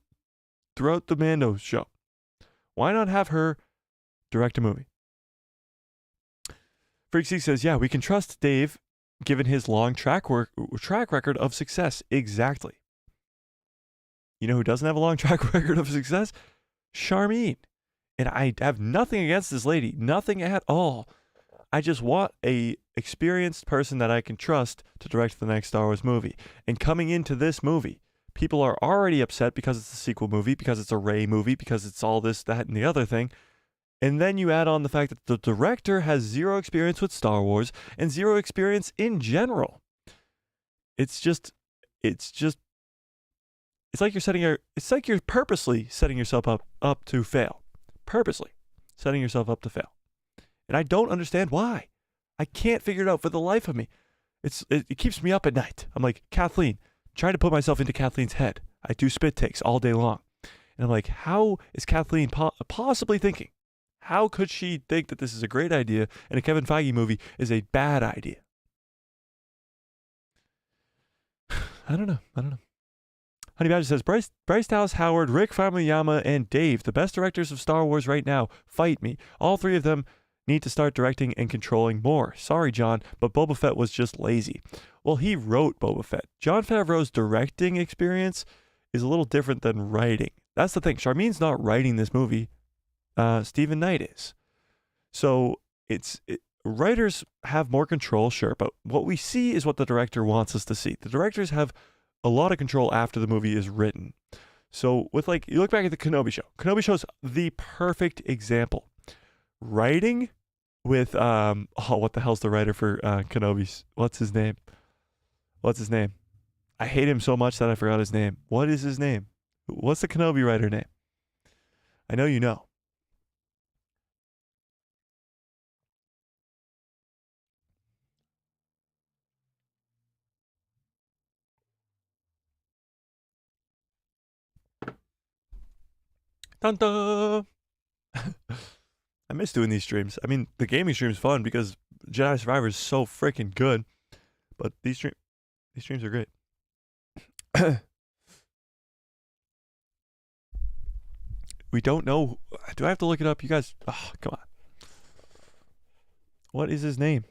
throughout the Mando show. Why not have her direct a movie? Freaksy says, yeah, we can trust Dave given his long track record of success. Exactly. You know who doesn't have a long track record of success? Charmine. And I have nothing against this lady. Nothing at all. I just want a experienced person that I can trust to direct the next Star Wars movie. And coming into this movie, people are already upset because it's a sequel movie, because it's a Rey movie, because it's all this, that, and the other thing. And then you add on the fact that the director has zero experience with Star Wars and zero experience in general. It's like you're purposely setting yourself up to fail. Purposely setting yourself up to fail. And I don't understand why. I can't figure it out for the life of me. It keeps me up at night. I'm like, Kathleen, trying to put myself into Kathleen's head. I do spit takes all day long. And I'm like, how is Kathleen possibly thinking? How could she think that this is a great idea and a Kevin Feige movie is a bad idea? I don't know. Honey Badger says, Bryce Dallas Howard, Rick Famuyiwa, and Dave, the best directors of Star Wars right now, fight me. All three of them need to start directing and controlling more. Sorry, John, but Boba Fett was just lazy. Well, he wrote Boba Fett. Jon Favreau's directing experience is a little different than writing. That's the thing. Charmine's not writing this movie. Stephen Knight is. So writers have more control, sure, but what we see is what the director wants us to see. The directors have a lot of control after the movie is written. So you look back at the Kenobi show. Kenobi show's the perfect example. Writing with what the hell's the writer for Kenobi's? What's his name? I hate him so much that I forgot his name. What is his name? What's the Kenobi writer name? I know you know. Dun dun! I miss doing these streams. I mean, the gaming stream's fun because Jedi Survivor is so freaking good, but these streams are great. We don't know. Do I have to look it up? You guys, oh, come on. What is his name?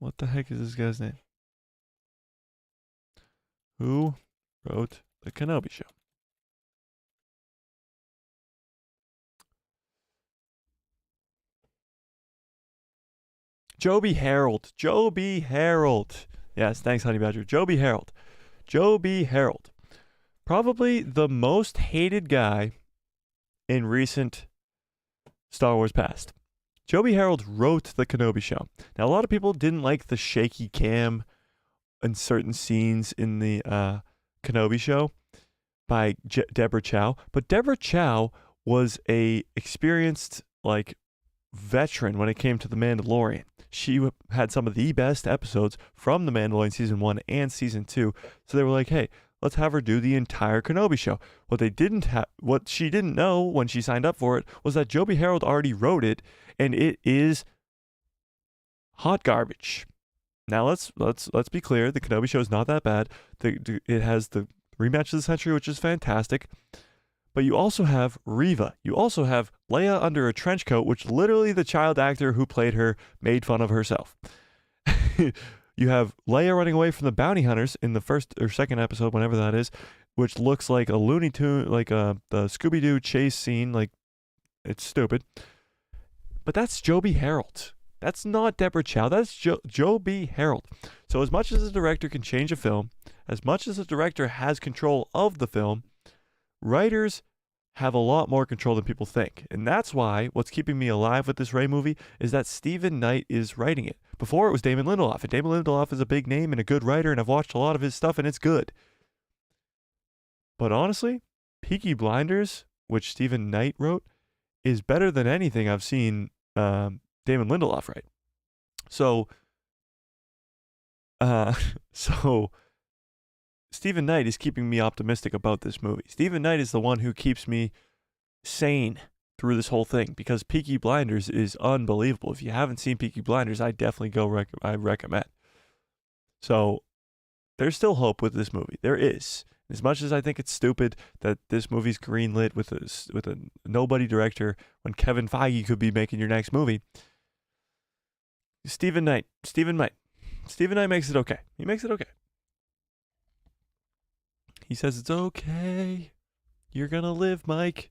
What the heck is this guy's name? Who wrote the Kenobi show? Joby Harold. Yes, thanks, Honey Badger. Joby Harold. Joe B. Harold, probably the most hated guy in recent Star Wars past. Joe B. Harold wrote the Kenobi show. Now, a lot of people didn't like the shaky cam in certain scenes in the Kenobi show by Deborah Chow, but Deborah Chow was a experienced veteran when it came to The Mandalorian. She had some of the best episodes from The Mandalorian season 1 and season 2. So they were like, "Hey, let's have her do the entire Kenobi show." What she didn't know when she signed up for it was that Joe B. Harold already wrote it, and it is hot garbage. Now let's be clear. The Kenobi show is not that bad. It has the rematch of the century, which is fantastic. But you also have Reva. You also have Leia under a trench coat, which literally the child actor who played her made fun of herself. You have Leia running away from the bounty hunters in the first or second episode, whenever that is, which looks like a Looney Tune, the Scooby-Doo chase scene. It's stupid. But that's Joe B. Harold. That's not Deborah Chow. That's Joe B. Harold. So as much as a director can change a film, as much as a director has control of the film, writers have a lot more control than people think. And that's why what's keeping me alive with this Rey movie is that Stephen Knight is writing it. Before it was Damon Lindelof. And Damon Lindelof is a big name and a good writer, and I've watched a lot of his stuff, and it's good. But honestly, Peaky Blinders, which Stephen Knight wrote, is better than anything I've seen Damon Lindelof write. So Stephen Knight is keeping me optimistic about this movie. Stephen Knight is the one who keeps me sane through this whole thing, because Peaky Blinders is unbelievable. If you haven't seen Peaky Blinders, I definitely I recommend. So there's still hope with this movie. There is. As much as I think it's stupid that this movie's greenlit with a nobody director when Kevin Feige could be making your next movie, Stephen Knight makes it okay. He makes it okay. He says it's okay. You're gonna live, Mike.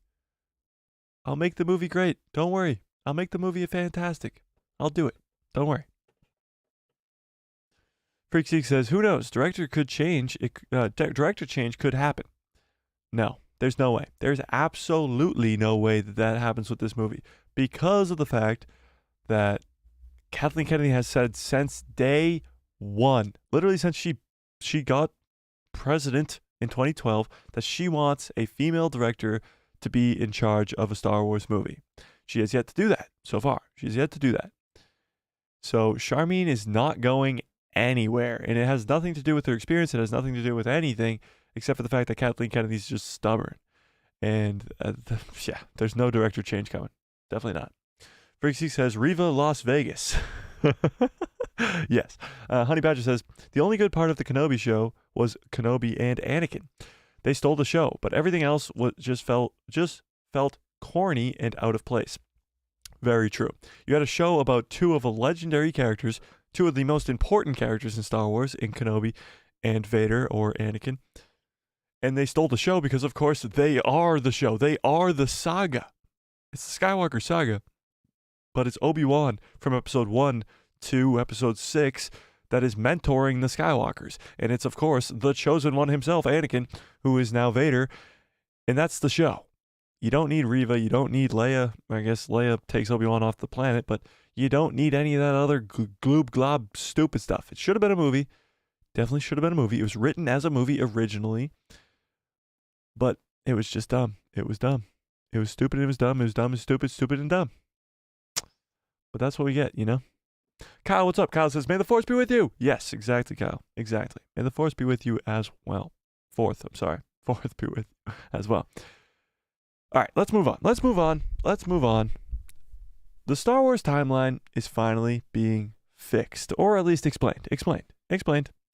I'll make the movie great. Don't worry. I'll make the movie fantastic. I'll do it. Don't worry. Freakseek says, who knows? Director change could happen. No, there's no way. There's absolutely no way that happens with this movie, because of the fact that Kathleen Kennedy has said since day one, literally since she got president in 2012, that she wants a female director to be in charge of a Star Wars movie. She has yet to do that so far. She's yet to do that. So Charmin is not going anywhere, and it has nothing to do with her experience. It has nothing to do with anything except for the fact that Kathleen Kennedy's just stubborn. And there's no director change coming. Definitely not. Freaksy says, Reva, Las Vegas. Yes. Honey Badger says, the only good part of the Kenobi show was Kenobi and Anakin. They stole the show, but everything else just felt corny and out of place. Very true. You had a show about two of the legendary characters, two of the most important characters in Star Wars, in Kenobi and Vader or Anakin. And they stole the show because, of course, they are the show. They are the saga. It's the Skywalker saga. But it's Obi-Wan from episode 1 to episode 6 that is mentoring the Skywalkers. And it's, of course, the chosen one himself, Anakin, who is now Vader. And that's the show. You don't need Reva. You don't need Leia. I guess Leia takes Obi-Wan off the planet, but you don't need any of that other gloob glob stupid stuff. It should have been a movie. Definitely should have been a movie. It was written as a movie originally, but it was just dumb. It was dumb. It was stupid. It was dumb. It was dumb and stupid, stupid and dumb. But that's what we get, you know? Kyle, what's up? Kyle says, may the force be with you. Yes, exactly, Kyle. Exactly. May the force be with you as well. Fourth be with you as well. All right, let's move on. The Star Wars timeline is finally being fixed, or at least explained.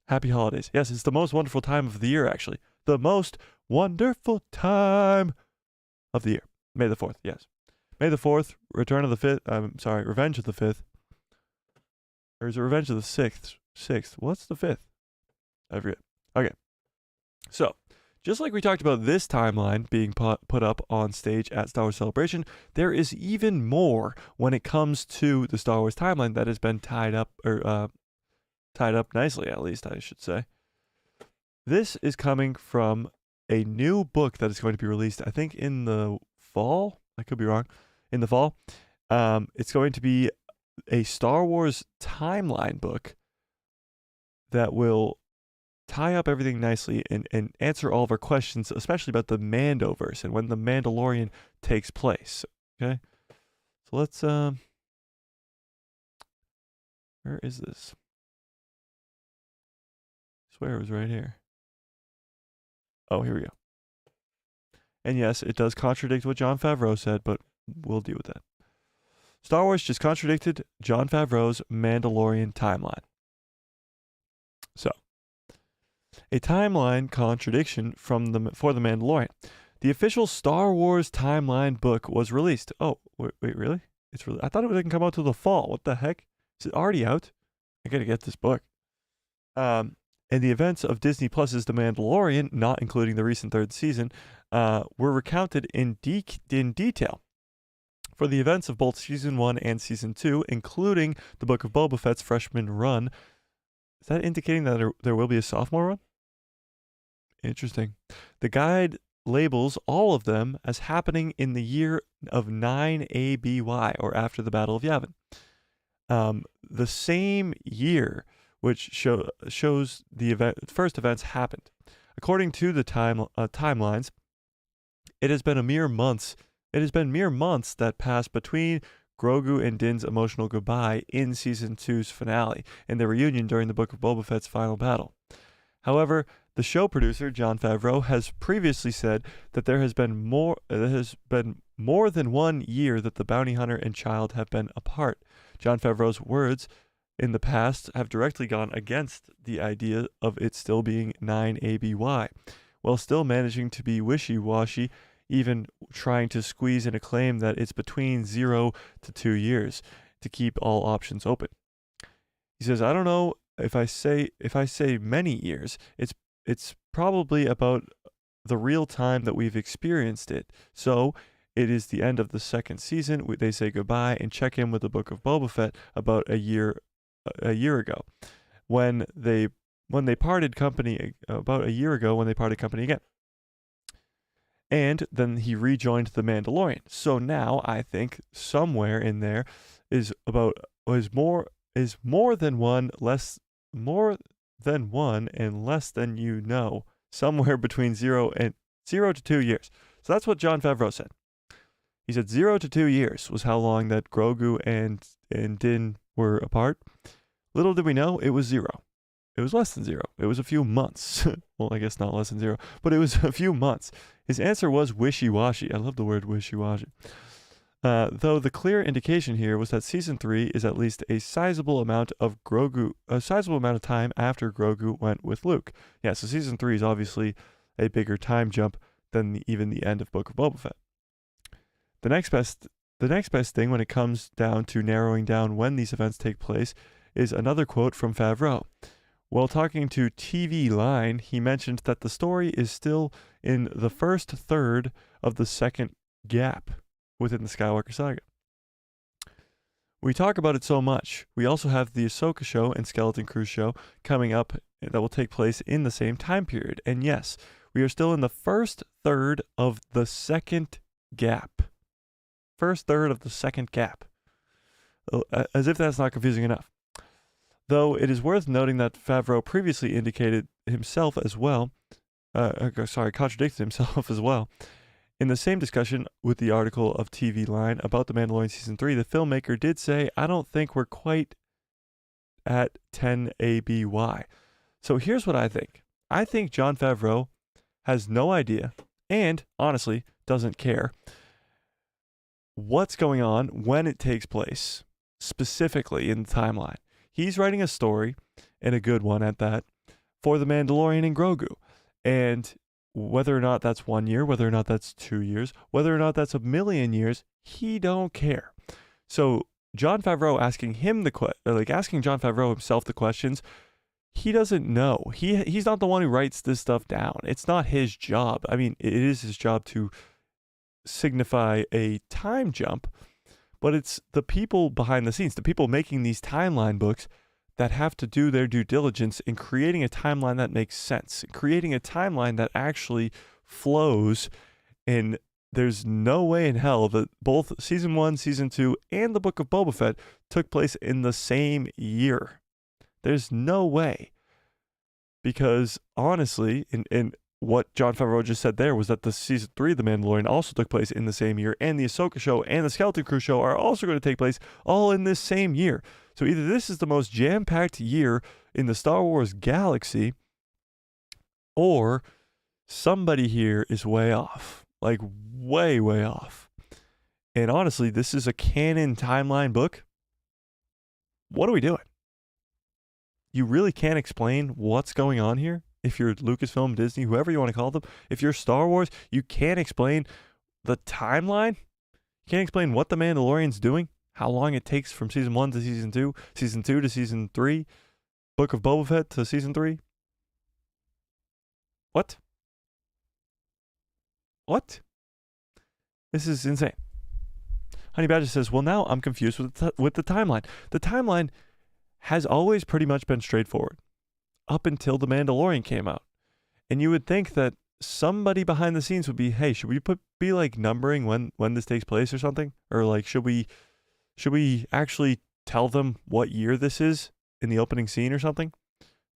Happy holidays. Yes, it's the most wonderful time of the year, actually. The most wonderful time of the year. May the 4th, yes. May the 4th, Revenge of the 5th. Or is it Revenge of the 6th? What's the 5th? I forget. Okay. So, just like we talked about this timeline being put up on stage at Star Wars Celebration, there is even more when it comes to the Star Wars timeline that has been tied up nicely, at least I should say. This is coming from a new book that is going to be released, I think, in the fall. I could be wrong. In the fall. It's going to be a Star Wars timeline book that will tie up everything nicely and answer all of our questions, especially about the Mandoverse and when the Mandalorian takes place. Okay? So let's, where is this? I swear it was right here. Oh, here we go. And yes, it does contradict what Jon Favreau said, but we'll deal with that. Star Wars just contradicted Jon Favreau's Mandalorian timeline. So, a timeline contradiction for the Mandalorian. The official Star Wars timeline book was released. Oh, wait, really? I thought it didn't come out till the fall. What the heck? Is it already out? I gotta get this book. And the events of Disney Plus's The Mandalorian, not including the recent third season, were recounted in detail. For the events of both Season 1 and Season 2, including the Book of Boba Fett's freshman run. Is that indicating that there will be a sophomore run? Interesting. The guide labels all of them as happening in the year of 9 ABY, or after the Battle of Yavin. The same year which shows the first events happened. According to the timelines, it has been mere months that passed between Grogu and Din's emotional goodbye in Season 2's finale and their reunion during the Book of Boba Fett's final battle. However, the show producer, Jon Favreau, has previously said that there has been more than 1 year that the bounty hunter and child have been apart. Jon Favreau's words in the past have directly gone against the idea of it still being 9 ABY, while still managing to be wishy-washy, even trying to squeeze in a claim that it's between 0 to 2 years to keep all options open. He says, I don't know if I say many years, it's probably about the real time that we've experienced it. So it is the end of the second season. They say goodbye and check in with the Book of Boba Fett about a year ago, when they parted company about a year ago when they parted company again. And then he rejoined the Mandalorian. So now I think somewhere in there is more than one and less than you know, somewhere between 0 to 2 years. So that's what Jon Favreau said. He said 0 to 2 years was how long that Grogu and Din were apart. Little did we know, it was 0. It was less than 0. It was a few months. Well, I guess not less than 0, but it was a few months. His answer was wishy-washy. I love the word wishy-washy. Though the clear indication here was that Season 3 is at least a sizable amount of time after Grogu went with Luke. Yeah, so Season 3 is obviously a bigger time jump than even the end of Book of Boba Fett. The next best thing when it comes down to narrowing down when these events take place is another quote from Favreau. While talking to TV Line, he mentioned that the story is still in the first third of the second gap within the Skywalker saga. We talk about it so much. We also have the Ahsoka show and Skeleton Crew show coming up that will take place in the same time period. And yes, we are still in the first third of the second gap. First third of the second gap. As if that's not confusing enough. Though it is worth noting that Favreau previously indicated himself as well, contradicted himself as well. In the same discussion with the article of TV Line about The Mandalorian Season 3, the filmmaker did say, I don't think we're quite at 10 ABY. So here's what I think. I think Jon Favreau has no idea, and honestly, doesn't care, what's going on when it takes place, specifically in the timeline. He's writing a story, and a good one at that, for The Mandalorian and Grogu. And whether or not that's 1 year, whether or not that's 2 years, whether or not that's a million years, he don't care. So Jon Favreau asking Jon Favreau himself the questions, he doesn't know. He's not the one who writes this stuff down. It's not his job. I mean, it is his job to signify a time jump, but it's the people behind the scenes, the people making these timeline books. that have to do their due diligence in creating a timeline that makes sense, creating a timeline that actually flows. And there's no way in hell that both season 1, season 2, and the Book of Boba Fett took place in the same year. There's no way. Because honestly, in what Jon Favreau just said there was that the season 3 of The Mandalorian also took place in the same year, and the Ahsoka show and the Skeleton Crew show are also going to take place all in this same year. So either this is the most jam-packed year in the Star Wars galaxy, or somebody here is way off. Like, way, way off. And honestly, this is a canon timeline book. What are we doing? You really can't explain what's going on here? If you're Lucasfilm, Disney, whoever you want to call them, if you're Star Wars, you can't explain the timeline? You can't explain what the Mandalorian's doing? How long it takes from season 1 to season 2, season 2 to season 3, Book of Boba Fett to season 3? What? What? This is insane. Honey Badger says, well, now I'm confused with the timeline. The timeline has always pretty much been straightforward up until The Mandalorian came out. And you would think that somebody behind the scenes would be, hey, should we be like numbering when this takes place or something? Or like, should we actually tell them what year this is in the opening scene or something?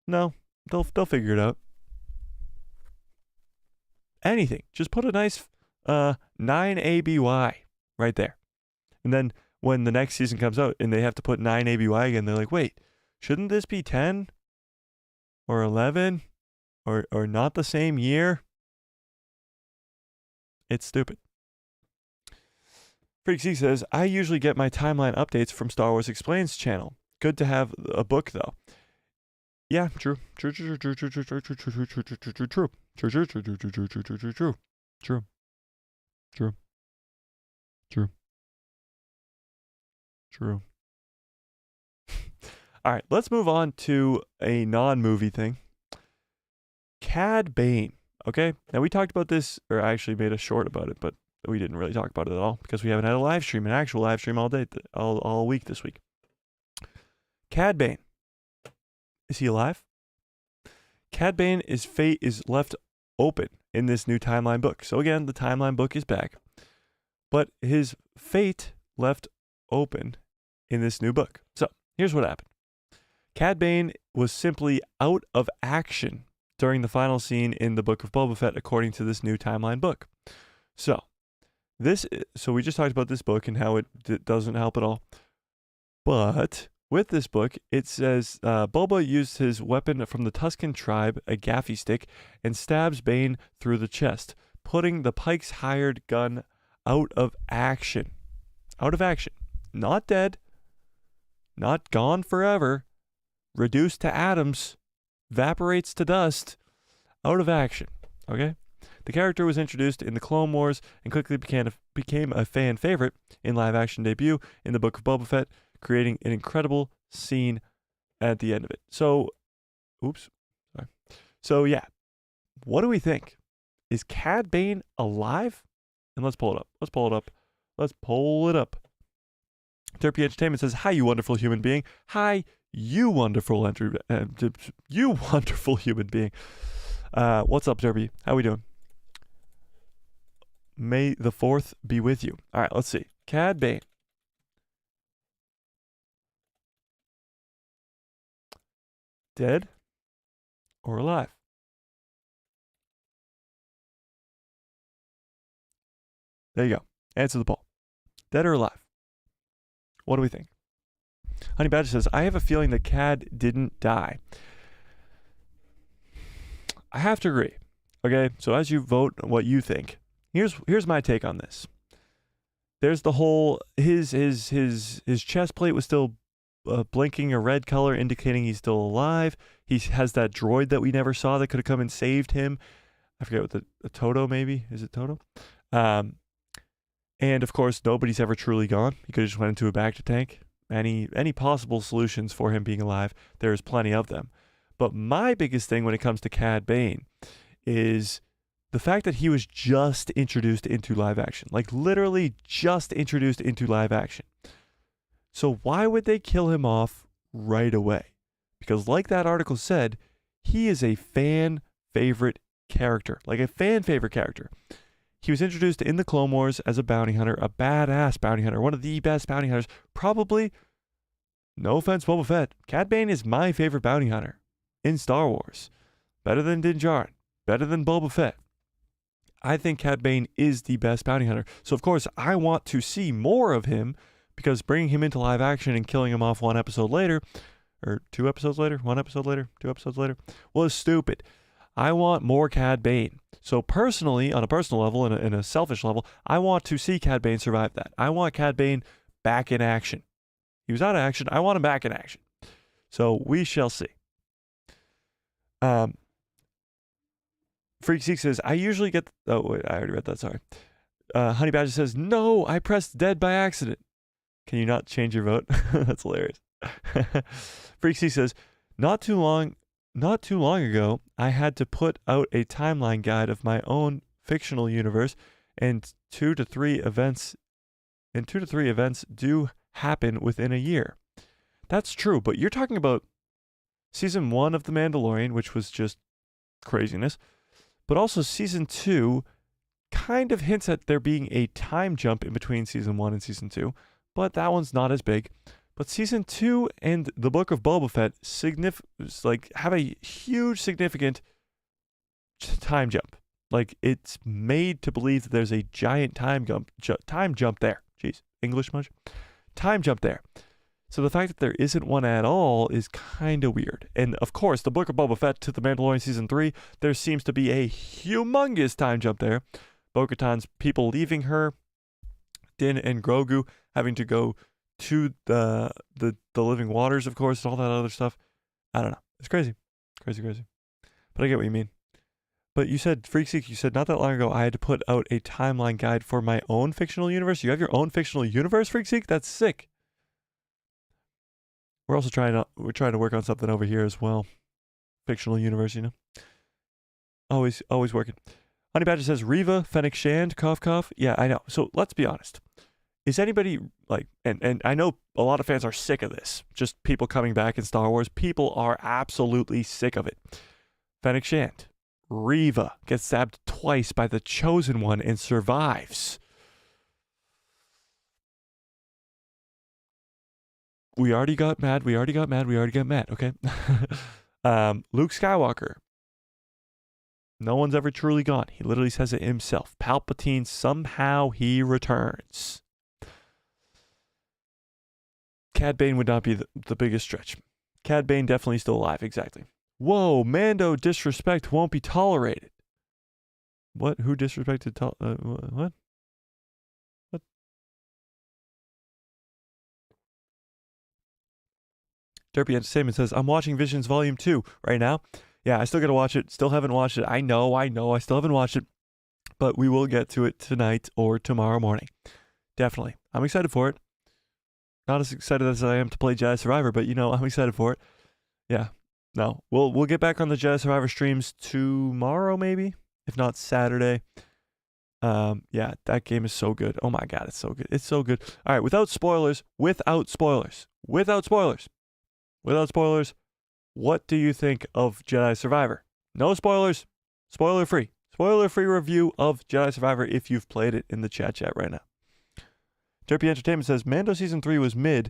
No, they'll figure it out. Anything. Just put a nice 9ABY right there. And then when the next season comes out and they have to put 9ABY again, they're like, wait, shouldn't this be 10 or 11 or not the same year? It's stupid. Freak C says, I usually get my timeline updates from Star Wars Explains channel. Good to have a book though. Yeah, true. True. All right, let's move on to a non-movie thing. Cad Bane. Okay, now we talked about this, or I actually made a short about it, but we didn't really talk about it at all because we haven't had a live stream, an actual live stream all day, all week this week. Cad Bane. Is he alive? Cad Bane's fate is left open in this new timeline book. So again, the timeline book is back, but his fate left open in this new book. So here's what happened. Cad Bane was simply out of action during the final scene in the Book of Boba Fett, according to this new timeline book. So we just talked about this book and how it doesn't help at all. But with this book, it says Boba used his weapon from the Tusken tribe, a gaffy stick, and stabs Bane through the chest, putting the Pike's hired gun out of action. Out of action. Not dead. Not gone forever. Reduced to atoms. Evaporates to dust. Out of action. Okay? The character was introduced in the Clone Wars and quickly became a fan favorite in live-action debut in the Book of Boba Fett, creating an incredible scene at the end of it. So yeah. What do we think? Is Cad Bane alive? And let's pull it up. Derpy Entertainment says, hi, you wonderful human being. Hi, you wonderful human being. What's up, Derpy? How we doing? May the 4th be with you. All right, let's see. Cad Bane. Dead or alive? There you go. Answer the poll. Dead or alive? What do we think? Honey Badger says, I have a feeling that Cad didn't die. I have to agree. Okay, so as you vote what you think, here's my take on this. There's the whole his chest plate was still blinking a red color, indicating he's still alive. He has that droid that we never saw that could have come and saved him. I forget what the Toto, maybe? Is it Toto? And of course, nobody's ever truly gone. He could have just went into a Bacta tank. Any possible solutions for him being alive, there's plenty of them. But my biggest thing when it comes to Cad Bane is the fact that he was just introduced into live action. Like literally just introduced into live action. So why would they kill him off right away? Because like that article said, he is a fan favorite character, like a fan favorite character. He was introduced in the Clone Wars as a bounty hunter, a badass bounty hunter, one of the best bounty hunters. Probably, no offense, Boba Fett, Cad Bane is my favorite bounty hunter in Star Wars. Better than Din Djarin, better than Boba Fett. I think Cad Bane is the best bounty hunter. So, of course, I want to see more of him because bringing him into live action and killing him off 1 episode later, or 2 episodes later, 1 episode later, 2 episodes later, was stupid. I want more Cad Bane. So personally, on a personal level, in a selfish level, I want to see Cad Bane survive that. I want Cad Bane back in action. He was out of action. I want him back in action. So we shall see. Freak Seek says, I usually get... Oh, wait, I already read that, sorry. Honey Badger says, no, I pressed dead by accident. Can you not change your vote? That's hilarious. Freak Seek says, not too long ago, I had to put out a timeline guide of my own fictional universe, and 2 to 3 events do happen within a year. That's true, but you're talking about season 1 of The Mandalorian, which was just craziness, but also season 2 kind of hints at there being a time jump in between season 1 and season 2, but that one's not as big. But season 2 and the Book of Boba Fett have a huge significant time jump. Like, it's made to believe that there's a giant time jump there. Jeez, English much? Time jump there. So the fact that there isn't one at all is kind of weird. And of course, the Book of Boba Fett to The Mandalorian season 3, there seems to be a humongous time jump there. Bo-Katan's people leaving her, Din and Grogu having to go to the living waters, of course, and all that other stuff. I don't know. It's crazy. Crazy. But I get what you mean. But you said, Freakseek, you said not that long ago I had to put out a timeline guide for my own fictional universe. You have your own fictional universe, Freakseek? That's sick. We're also trying to work on something over here as well. Fictional universe, you know. Always working. Honey Badger says, Reva, Fennec Shand, cough, cough. Yeah, I know. So let's be honest. Is anybody, like, and I know a lot of fans are sick of this, just people coming back in Star Wars. People are absolutely sick of it. Fennec Shand, Reva gets stabbed twice by the Chosen One and survives. We already got mad, okay? Luke Skywalker. No one's ever truly gone. He literally says it himself. Palpatine, somehow he returns. Cad Bane would not be the biggest stretch. Cad Bane definitely still alive, exactly. Whoa, Mando disrespect won't be tolerated. What? Who disrespected? What? What? Derpy Entertainment says, I'm watching Visions Volume 2 right now. Yeah, I still gotta watch it. Still haven't watched it. I know. I still haven't watched it. But we will get to it tonight or tomorrow morning. Definitely. I'm excited for it. Not as excited as I am to play Jedi Survivor, but, you know, I'm excited for it. Yeah. No. We'll get back on the Jedi Survivor streams tomorrow, maybe. If not Saturday. Yeah, that game is so good. Oh my God, it's so good. It's so good. All right, without spoilers, what do you think of Jedi Survivor? No spoilers, spoiler-free. Spoiler-free review of Jedi Survivor if you've played it in the chat right now. Derpy Entertainment says, Mando Season 3 was mid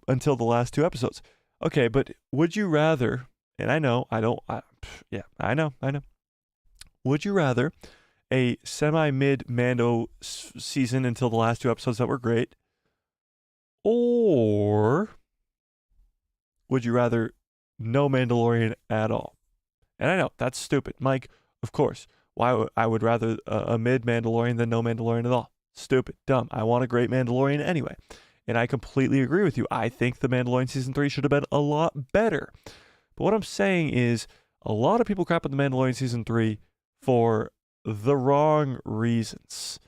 until the last 2 episodes. Okay, but would you rather, and I know. Would you rather a semi-mid Mando season until the last 2 episodes that were great? Or would you rather no Mandalorian at all? And I know, that's stupid. Mike, of course. Why I would rather a mid Mandalorian than no Mandalorian at all. Stupid, dumb. I want a great Mandalorian anyway. And I completely agree with you. I think The Mandalorian Season 3 should have been a lot better. But what I'm saying is, a lot of people crap on The Mandalorian Season 3 for the wrong reasons.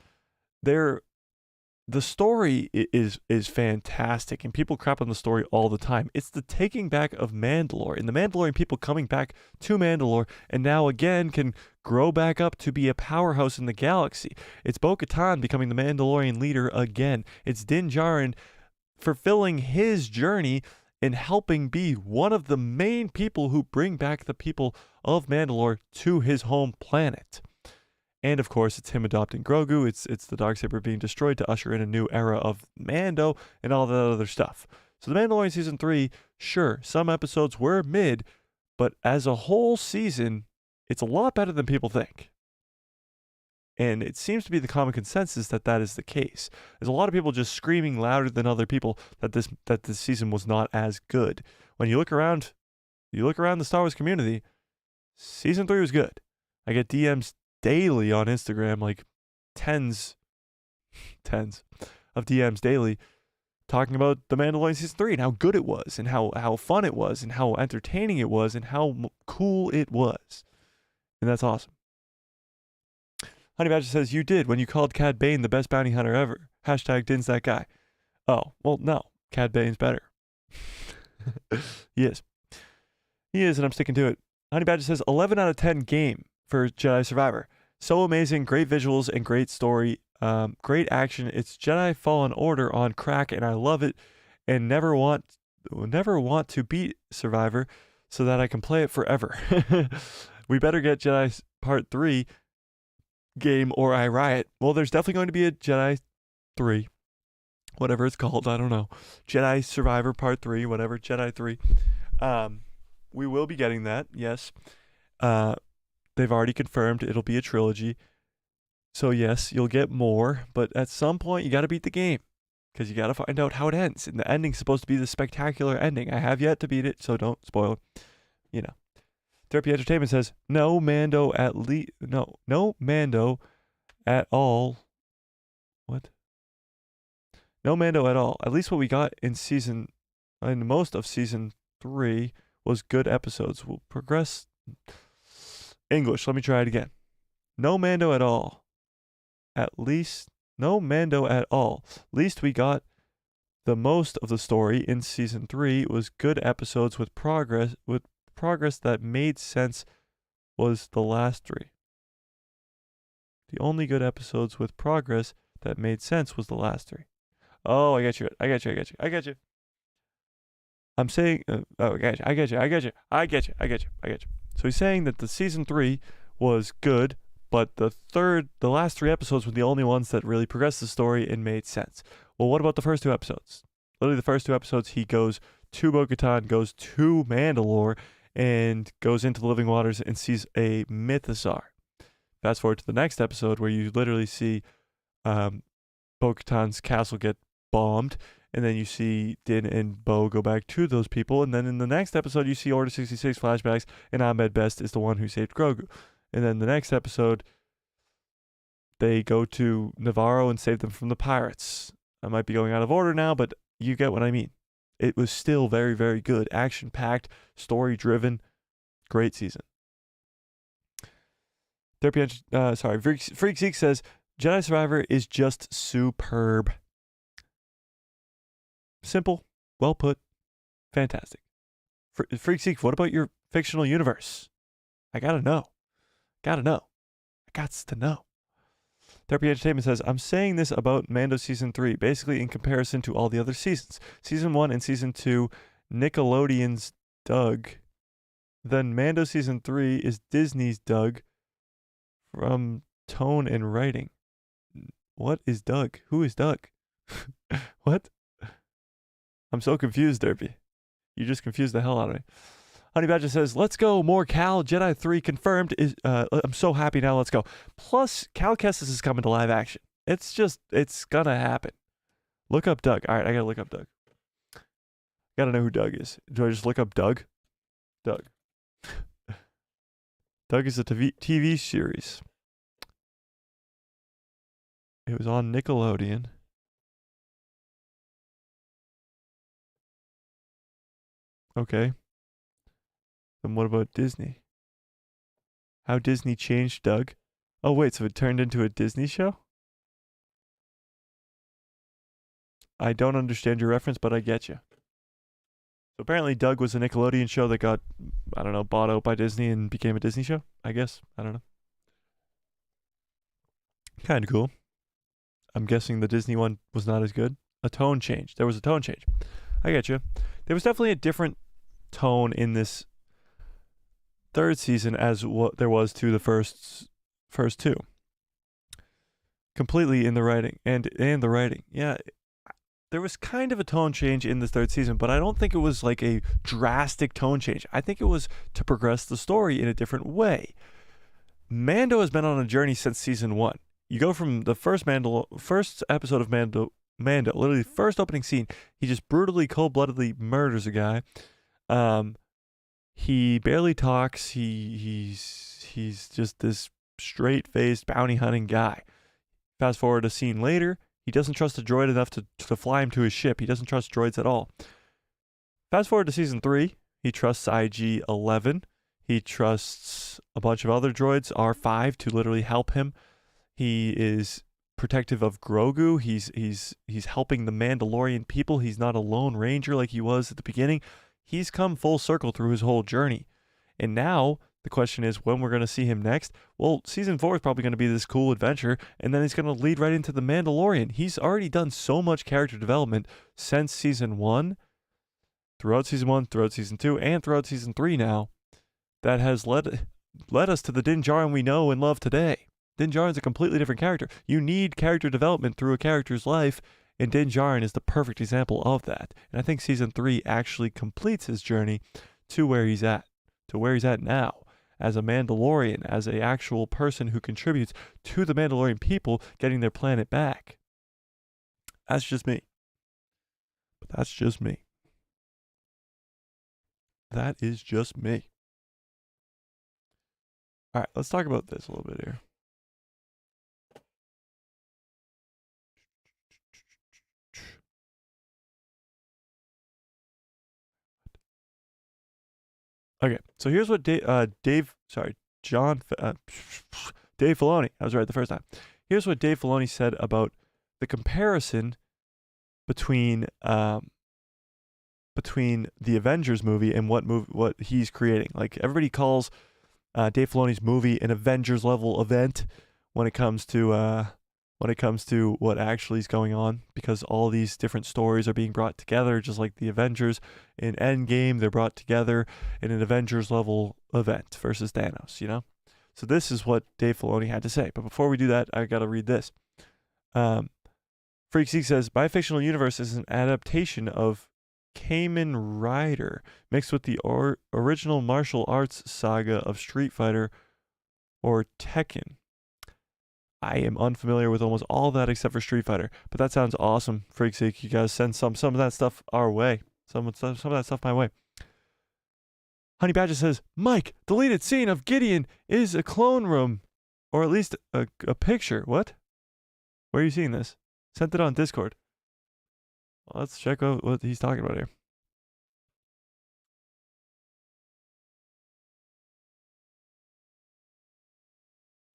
The story is fantastic, and people crap on the story all the time. It's the taking back of Mandalore, and the Mandalorian people coming back to Mandalore, and now again can grow back up to be a powerhouse in the galaxy. It's Bo-Katan becoming the Mandalorian leader again. It's Din Djarin fulfilling his journey in helping be one of the main people who bring back the people of Mandalore to his home planet. And of course, it's him adopting Grogu. It's the Darksaber being destroyed to usher in a new era of Mando and all that other stuff. So The Mandalorian Season 3, sure, some episodes were mid, but as a whole season, it's a lot better than people think. And it seems to be the common consensus that that is the case. There's a lot of people just screaming louder than other people that this season was not as good. When you look around the Star Wars community, Season 3 was good. I get DMs daily on Instagram, like tens of DMs daily, talking about The Mandalorian Season 3 and how good it was and how fun it was and how entertaining it was and how cool it was. And that's awesome. Honey Badger says, you did when you called Cad Bane the best bounty hunter ever. Hashtag Din's that guy. Oh, well, no. Cad Bane's better. He is. He is, and I'm sticking to it. Honey Badger says, 11 out of 10 game for Jedi Survivor. So amazing, great visuals and great story. Great action. It's Jedi Fallen Order on crack, and I love it. And never want to beat Survivor so that I can play it forever. We better get Jedi Part 3 game or I riot. Well, there's definitely going to be a Jedi 3, whatever it's called. I don't know. Jedi Survivor Part 3, whatever. Jedi 3. We will be getting that. Yes. They've already confirmed it'll be a trilogy. So yes, you'll get more, but at some point you got to beat the game because you got to find out how it ends. And the ending's supposed to be the spectacular ending. I have yet to beat it, so don't spoil it. You know. Therapy Entertainment says, no Mando at all. What? No Mando at all. At least what we got in most of season 3 was good episodes. We'll progress. English, let me try it again. No Mando at all. No Mando at all. At least we got the most of the story in season 3 was good episodes with progress that made sense was the last 3. The only good episodes with progress that made sense was the last 3. Oh, I get you. I'm saying, I get you. So he's saying that the season 3 was good, but the last 3 episodes were the only ones that really progressed the story and made sense. Well, what about the first 2 episodes? Literally the first 2 episodes, he goes to Bo-Katan, goes to Mandalore, and goes into the living waters and sees a mythosaur. Fast forward to the next episode where you literally see Bo-Katan's castle get bombed, and then you see Din and Bo go back to those people, and then in the next episode you see Order 66 flashbacks, and Ahmed Best is the one who saved Grogu. And then the next episode, they go to Navarro and save them from the pirates. I might be going out of order now, but you get what I mean. It was still very, very good. Action-packed, story-driven. Great season. Freak Zeke says, Jedi Survivor is just superb. Simple, well put, fantastic. Freak Zeke, what about your fictional universe? I gotta know. I gots to know. Therapy Entertainment says, I'm saying this about Mando Season 3, basically in comparison to all the other seasons. Season 1 and Season 2, Nickelodeon's Doug. Then Mando Season 3 is Disney's Doug from tone and writing. What is Doug? Who is Doug? What? I'm so confused, Derpy. You just confused the hell out of me. Honey Badger says, let's go, more Cal. Jedi 3 confirmed. I'm so happy now, let's go. Plus, Cal Kestis is coming to live action. It's gonna happen. Look up Doug. All right, I gotta look up Doug. Gotta know who Doug is. Do I just look up Doug? Doug. Doug is a TV series. It was on Nickelodeon. Okay. Then what about Disney? How Disney changed Doug? Oh, wait, so it turned into a Disney show? I don't understand your reference, but I get you. So apparently Doug was a Nickelodeon show that got, I don't know, bought out by Disney and became a Disney show, I guess. I don't know. Kind of cool. I'm guessing the Disney one was not as good. A tone change. There was a tone change. I get you. there was definitely a different tone in this third season as what there was to the first two. Completely in the writing and the writing. Yeah, there was kind of a tone change in this third season, but I don't think it was like a drastic tone change. I think it was to progress the story in a different way. Mando has been on a journey since season 1. You go from the first episode of Mando, literally first opening scene, he just brutally, cold-bloodedly murders a guy. He barely talks. He's just this straight-faced bounty hunting guy. Fast forward a scene later, he doesn't trust a droid enough to fly him to his ship. He doesn't trust droids at all. Fast forward to season 3, he trusts IG-11. He trusts a bunch of other droids, R5, to literally help him. He is protective of Grogu. He's helping the Mandalorian people. He's not a lone ranger like he was at the beginning. He's come full circle through his whole journey. And now the question is when we're going to see him next. Well, season 4 is probably going to be this cool adventure, and then he's going to lead right into the Mandalorian. He's already done so much character development since season 1, throughout season 1, throughout season 2, and throughout season 3 now, that has led us to the Din Djarin we know and love today. Din Djarin's a completely different character. You need character development through a character's life, and Din Djarin is the perfect example of that. And I think season 3 actually completes his journey to where he's at now, as a Mandalorian, as an actual person who contributes to the Mandalorian people getting their planet back. That's just me. But that's just me. That is just me. All right, let's talk about this a little bit here. Okay, so here's what Dave Filoni, I was right the first time. Here's what Dave Filoni said about the comparison between the Avengers movie and what he's creating. Like, everybody calls Dave Filoni's movie an Avengers level event when it comes to what actually is going on, because all these different stories are being brought together, just like the Avengers in Endgame. They're brought together in an Avengers level event versus Thanos, you know? So this is what Dave Filoni had to say. But before we do that, I got to read this. Freak Zeke says, my fictional universe is an adaptation of Kamen Rider mixed with the original martial arts saga of Street Fighter or Tekken. I am unfamiliar with almost all that except for Street Fighter, but that sounds awesome. Freak Zeke, you guys send some of that stuff our way. Some of that stuff my way. Honey Badger says, Mike, deleted scene of Gideon is a clone room, or at least a picture. What? Where are you seeing this? Sent it on Discord. Well, let's check out what he's talking about here.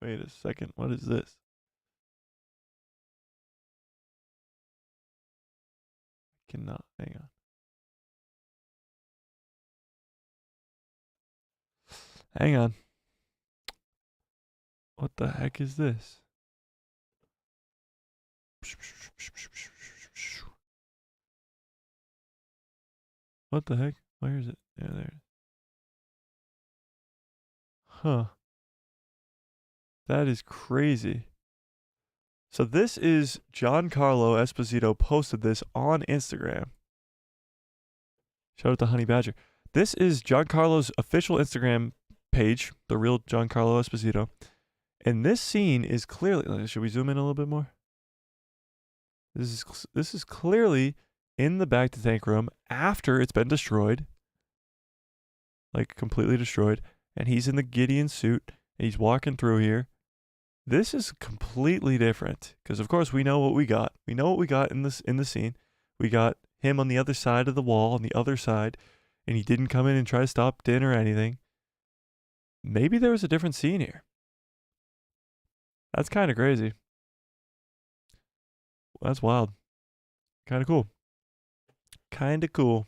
Wait a second. What is this? I cannot. Hang on. Hang on. What the heck is this? What the heck? Where is it? Yeah, there it is. Huh. That is crazy. So this is Giancarlo Esposito posted this on Instagram. Shout out to Honey Badger. This is Giancarlo's official Instagram page, the real Giancarlo Esposito. And this scene is clearly, should we zoom in a little bit more? This is clearly in the back to tank room after it's been destroyed. Like, completely destroyed. And he's in the Gideon suit. And he's walking through here. This is completely different. Because, of course, we know what we got. We know what we got in the scene. We got him on the other side of the wall, on the other side. And he didn't come in and try to stop Din or anything. Maybe there was a different scene here. That's kind of crazy. That's wild. Kind of cool. Kind of cool.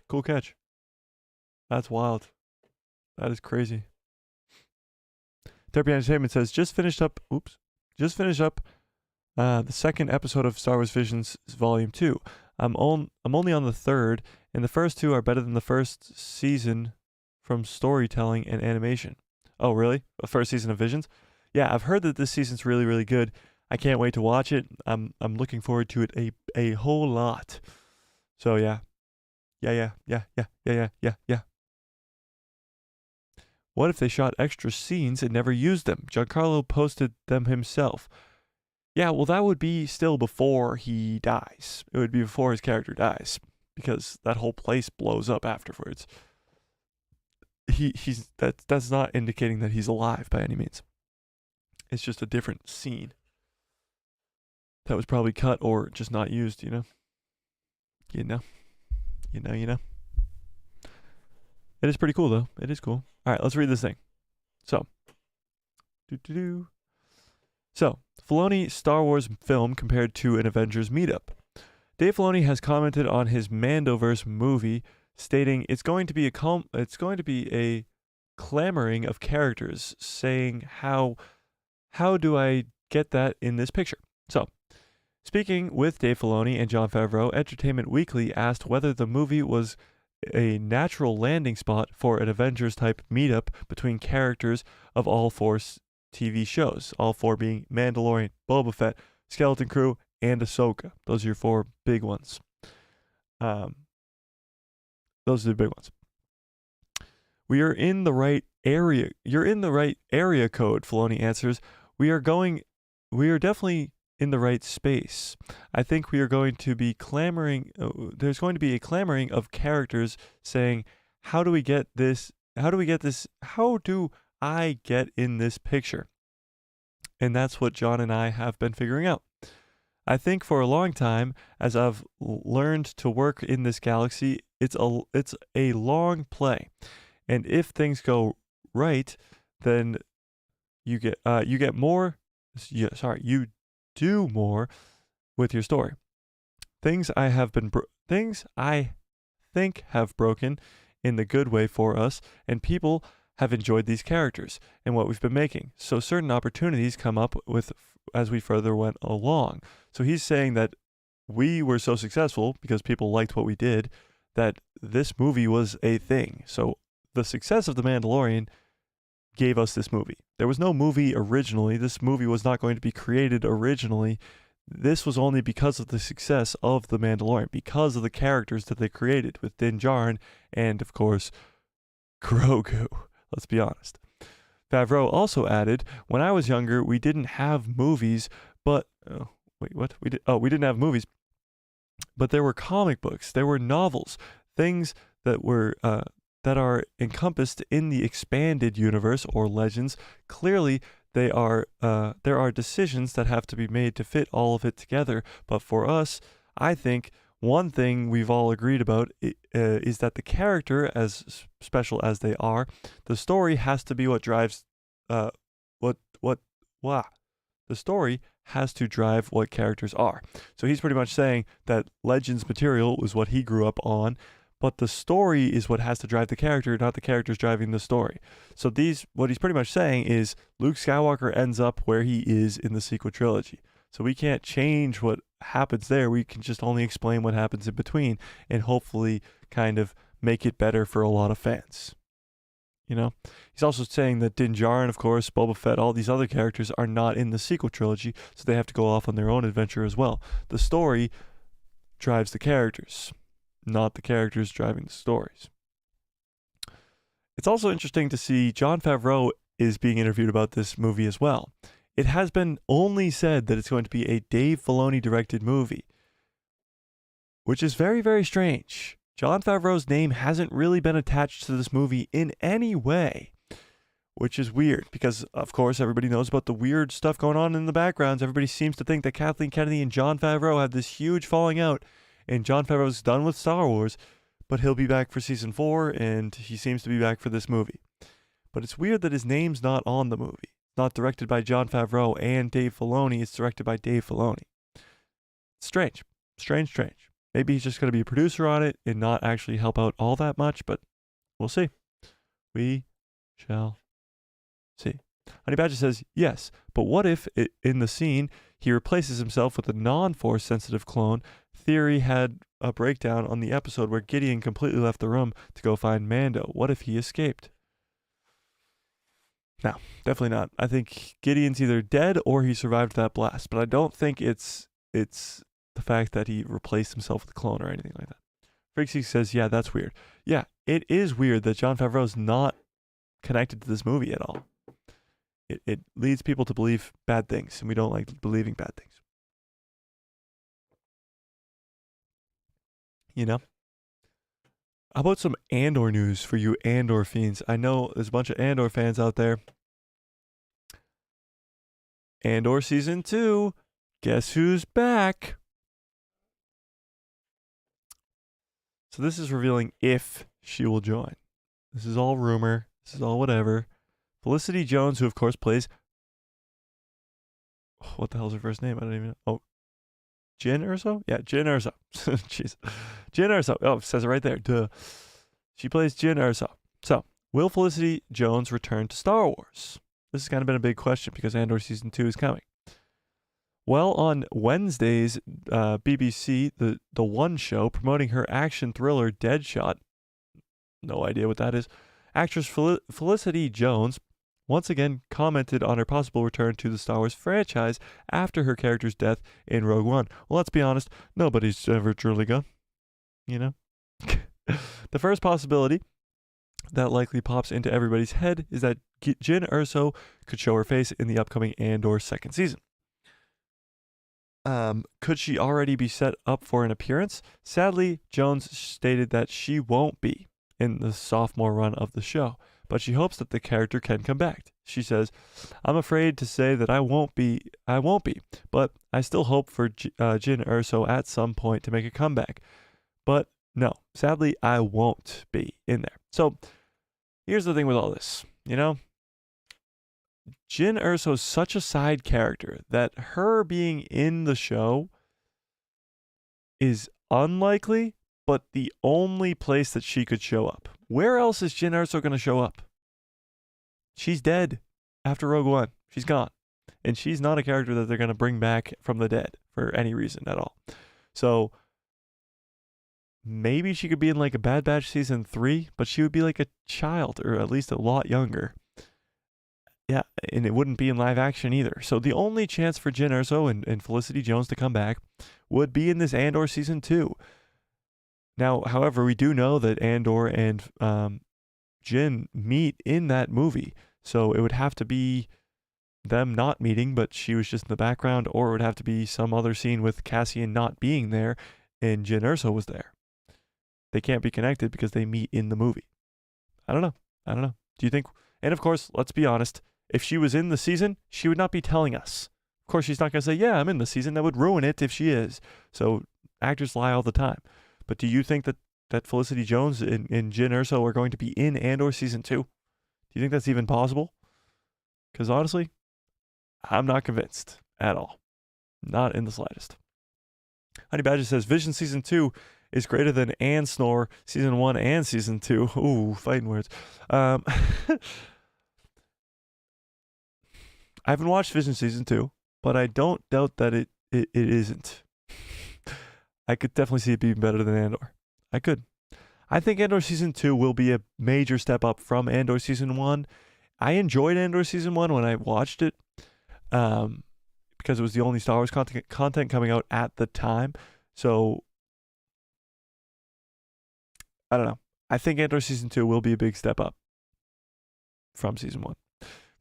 Cool catch. That's wild. That is crazy. Therapy Entertainment says, just finished up the second episode of Star Wars Visions Volume 2. I'm only on the third, and the first two are better than the first season from storytelling and animation. Oh, really? The first season of Visions? Yeah, I've heard that this season's really, really good. I can't wait to watch it. I'm looking forward to it a whole lot. So yeah. Yeah. What if they shot extra scenes and never used them? Giancarlo posted them himself. Yeah, well, that would be still before he dies. It would be before his character dies, because that whole place blows up afterwards. That's not indicating that he's alive by any means. It's just a different scene that was probably cut or just not used. You know. It is pretty cool though. It is cool. All right, let's read this thing. So, So, Filoni Star Wars film compared to an Avengers meetup. Dave Filoni has commented on his Mandoverse movie, stating it's going to be a clamoring of characters, saying how do I get that in this picture? So, speaking with Dave Filoni and Jon Favreau, Entertainment Weekly asked whether the movie was a natural landing spot for an Avengers type meetup between characters of all four TV shows, all four being Mandalorian, Boba Fett, Skeleton Crew, and Ahsoka. Those are your four big ones. Those are the big ones. We are in the right area. You're in the right area code, Filoni answers. We are definitely in the right space. I think we are going to be clamoring. There's going to be a clamoring of characters saying, how do we get this? How do we get this? How do I get in this picture? And that's what John and I have been figuring out. I think for a long time, as I've learned to work in this galaxy, it's a long play. And if things go right, then you get more. You do more with your story. Things I think have broken in the good way for us, and people have enjoyed these characters and what we've been making. So certain opportunities come up with as we further went along. So he's saying that we were so successful because people liked what we did that this movie was a thing. So the success of The Mandalorian gave us this movie. There was no movie originally. This movie was not going to be created originally. This was only because of the success of The Mandalorian, because of the characters that they created with Din Djarin and, of course, Grogu. Let's be honest. Favreau also added, when I was younger, we didn't have movies, but... we didn't have movies, but there were comic books, there were novels, things that were... that are encompassed in the expanded universe or legends. Clearly, there are decisions that have to be made to fit all of it together. But for us, I think one thing we've all agreed about is that the character, as special as they are, the story has to be what drives. The story has to drive what characters are. So he's pretty much saying that Legends material was what he grew up on, but the story is what has to drive the character, not the characters driving the story. So what he's pretty much saying is Luke Skywalker ends up where he is in the sequel trilogy. So we can't change what happens there. We can just only explain what happens in between and hopefully kind of make it better for a lot of fans. You know? He's also saying that Din Djarin, of course, Boba Fett, all these other characters are not in the sequel trilogy, so they have to go off on their own adventure as well. The story drives the characters, not the characters driving the stories. It's also interesting to see Jon Favreau is being interviewed about this movie as well. It has been only said that it's going to be a Dave Filoni directed movie, which is very, very strange. Jon Favreau's name hasn't really been attached to this movie in any way, which is weird because, of course, everybody knows about the weird stuff going on in the backgrounds. Everybody seems to think that Kathleen Kennedy and Jon Favreau have this huge falling out, and Jon Favreau's done with Star Wars, but he'll be back for season 4, and he seems to be back for this movie. But it's weird that his name's not on the movie. Not directed by Jon Favreau and Dave Filoni. It's directed by Dave Filoni. It's strange. Strange. Maybe he's just going to be a producer on it and not actually help out all that much, but we'll see. We shall see. Honey Badger says, yes, but what if in the scene he replaces himself with a non-Force sensitive clone. Theory had a breakdown on the episode where Gideon completely left the room to go find Mando. What if he escaped? No, definitely not. I think Gideon's either dead or he survived that blast, but I don't think it's the fact that he replaced himself with a clone or anything like that. Freaksy says, yeah, that's weird. Yeah, it is weird that Jon Favreau's not connected to this movie at all. It leads people to believe bad things, and we don't like believing bad things. You know? How about some Andor news for you Andor fiends? I know there's a bunch of Andor fans out there. Andor Season 2. Guess who's back? So this is revealing if she will join. This is all rumor. This is all whatever. Felicity Jones, who of course plays... What the hell's her first name? I don't even know. Oh, Jyn Erso? Yeah, Jyn Erso. Jeez. Jyn Erso. Oh, it says it right there. Duh. She plays Jyn Erso. So, will Felicity Jones return to Star Wars? This has kind of been a big question because Andor Season 2 is coming. Well, on Wednesday's BBC, the One Show, promoting her action thriller Deadshot, no idea what that is, actress Felicity Jones once again commented on her possible return to the Star Wars franchise after her character's death in Rogue One. Well, let's be honest, nobody's ever truly gone. You know? The first possibility that likely pops into everybody's head is that Jyn Erso could show her face in the upcoming Andor second season. Could she already be set up for an appearance? Sadly, Jones stated that she won't be in the sophomore run of the show, but she hopes that the character can come back. She says, I'm afraid to say that I won't be, but I still hope for Jyn Erso at some point to make a comeback. But no, sadly, I won't be in there. So here's the thing with all this, you know? Jyn Erso is such a side character that her being in the show is unlikely, but the only place that she could show up. Where else is Jyn Erso going to show up? She's dead after Rogue One. She's gone. And she's not a character that they're going to bring back from the dead for any reason at all. So maybe she could be in like a Bad Batch season 3, but she would be like a child or at least a lot younger. Yeah, and it wouldn't be in live action either. So the only chance for Jyn Erso and Felicity Jones to come back would be in this Andor season 2. Now, however, we do know that Andor and Jyn meet in that movie. So it would have to be them not meeting, but she was just in the background, or it would have to be some other scene with Cassian not being there and Jyn Erso was there. They can't be connected because they meet in the movie. I don't know. Do you think... And of course, let's be honest, if she was in the season, she would not be telling us. Of course, she's not going to say, yeah, I'm in the season. That would ruin it if she is. So actors lie all the time. But do you think that Felicity Jones and Jyn Erso are going to be in Andor season 2? Do you think that's even possible? Because honestly, I'm not convinced at all. Not in the slightest. Honey Badger says, Vision season 2 is greater than Ann Snore season 1 and season 2. Ooh, fighting words. I haven't watched Vision season 2, but I don't doubt that it isn't. I could definitely see it being better than Andor. I could. I think Andor season 2 will be a major step up from Andor season 1. I enjoyed Andor season 1 when I watched it, because it was the only Star Wars content coming out at the time. So I don't know. I think Andor season 2 will be a big step up from season 1.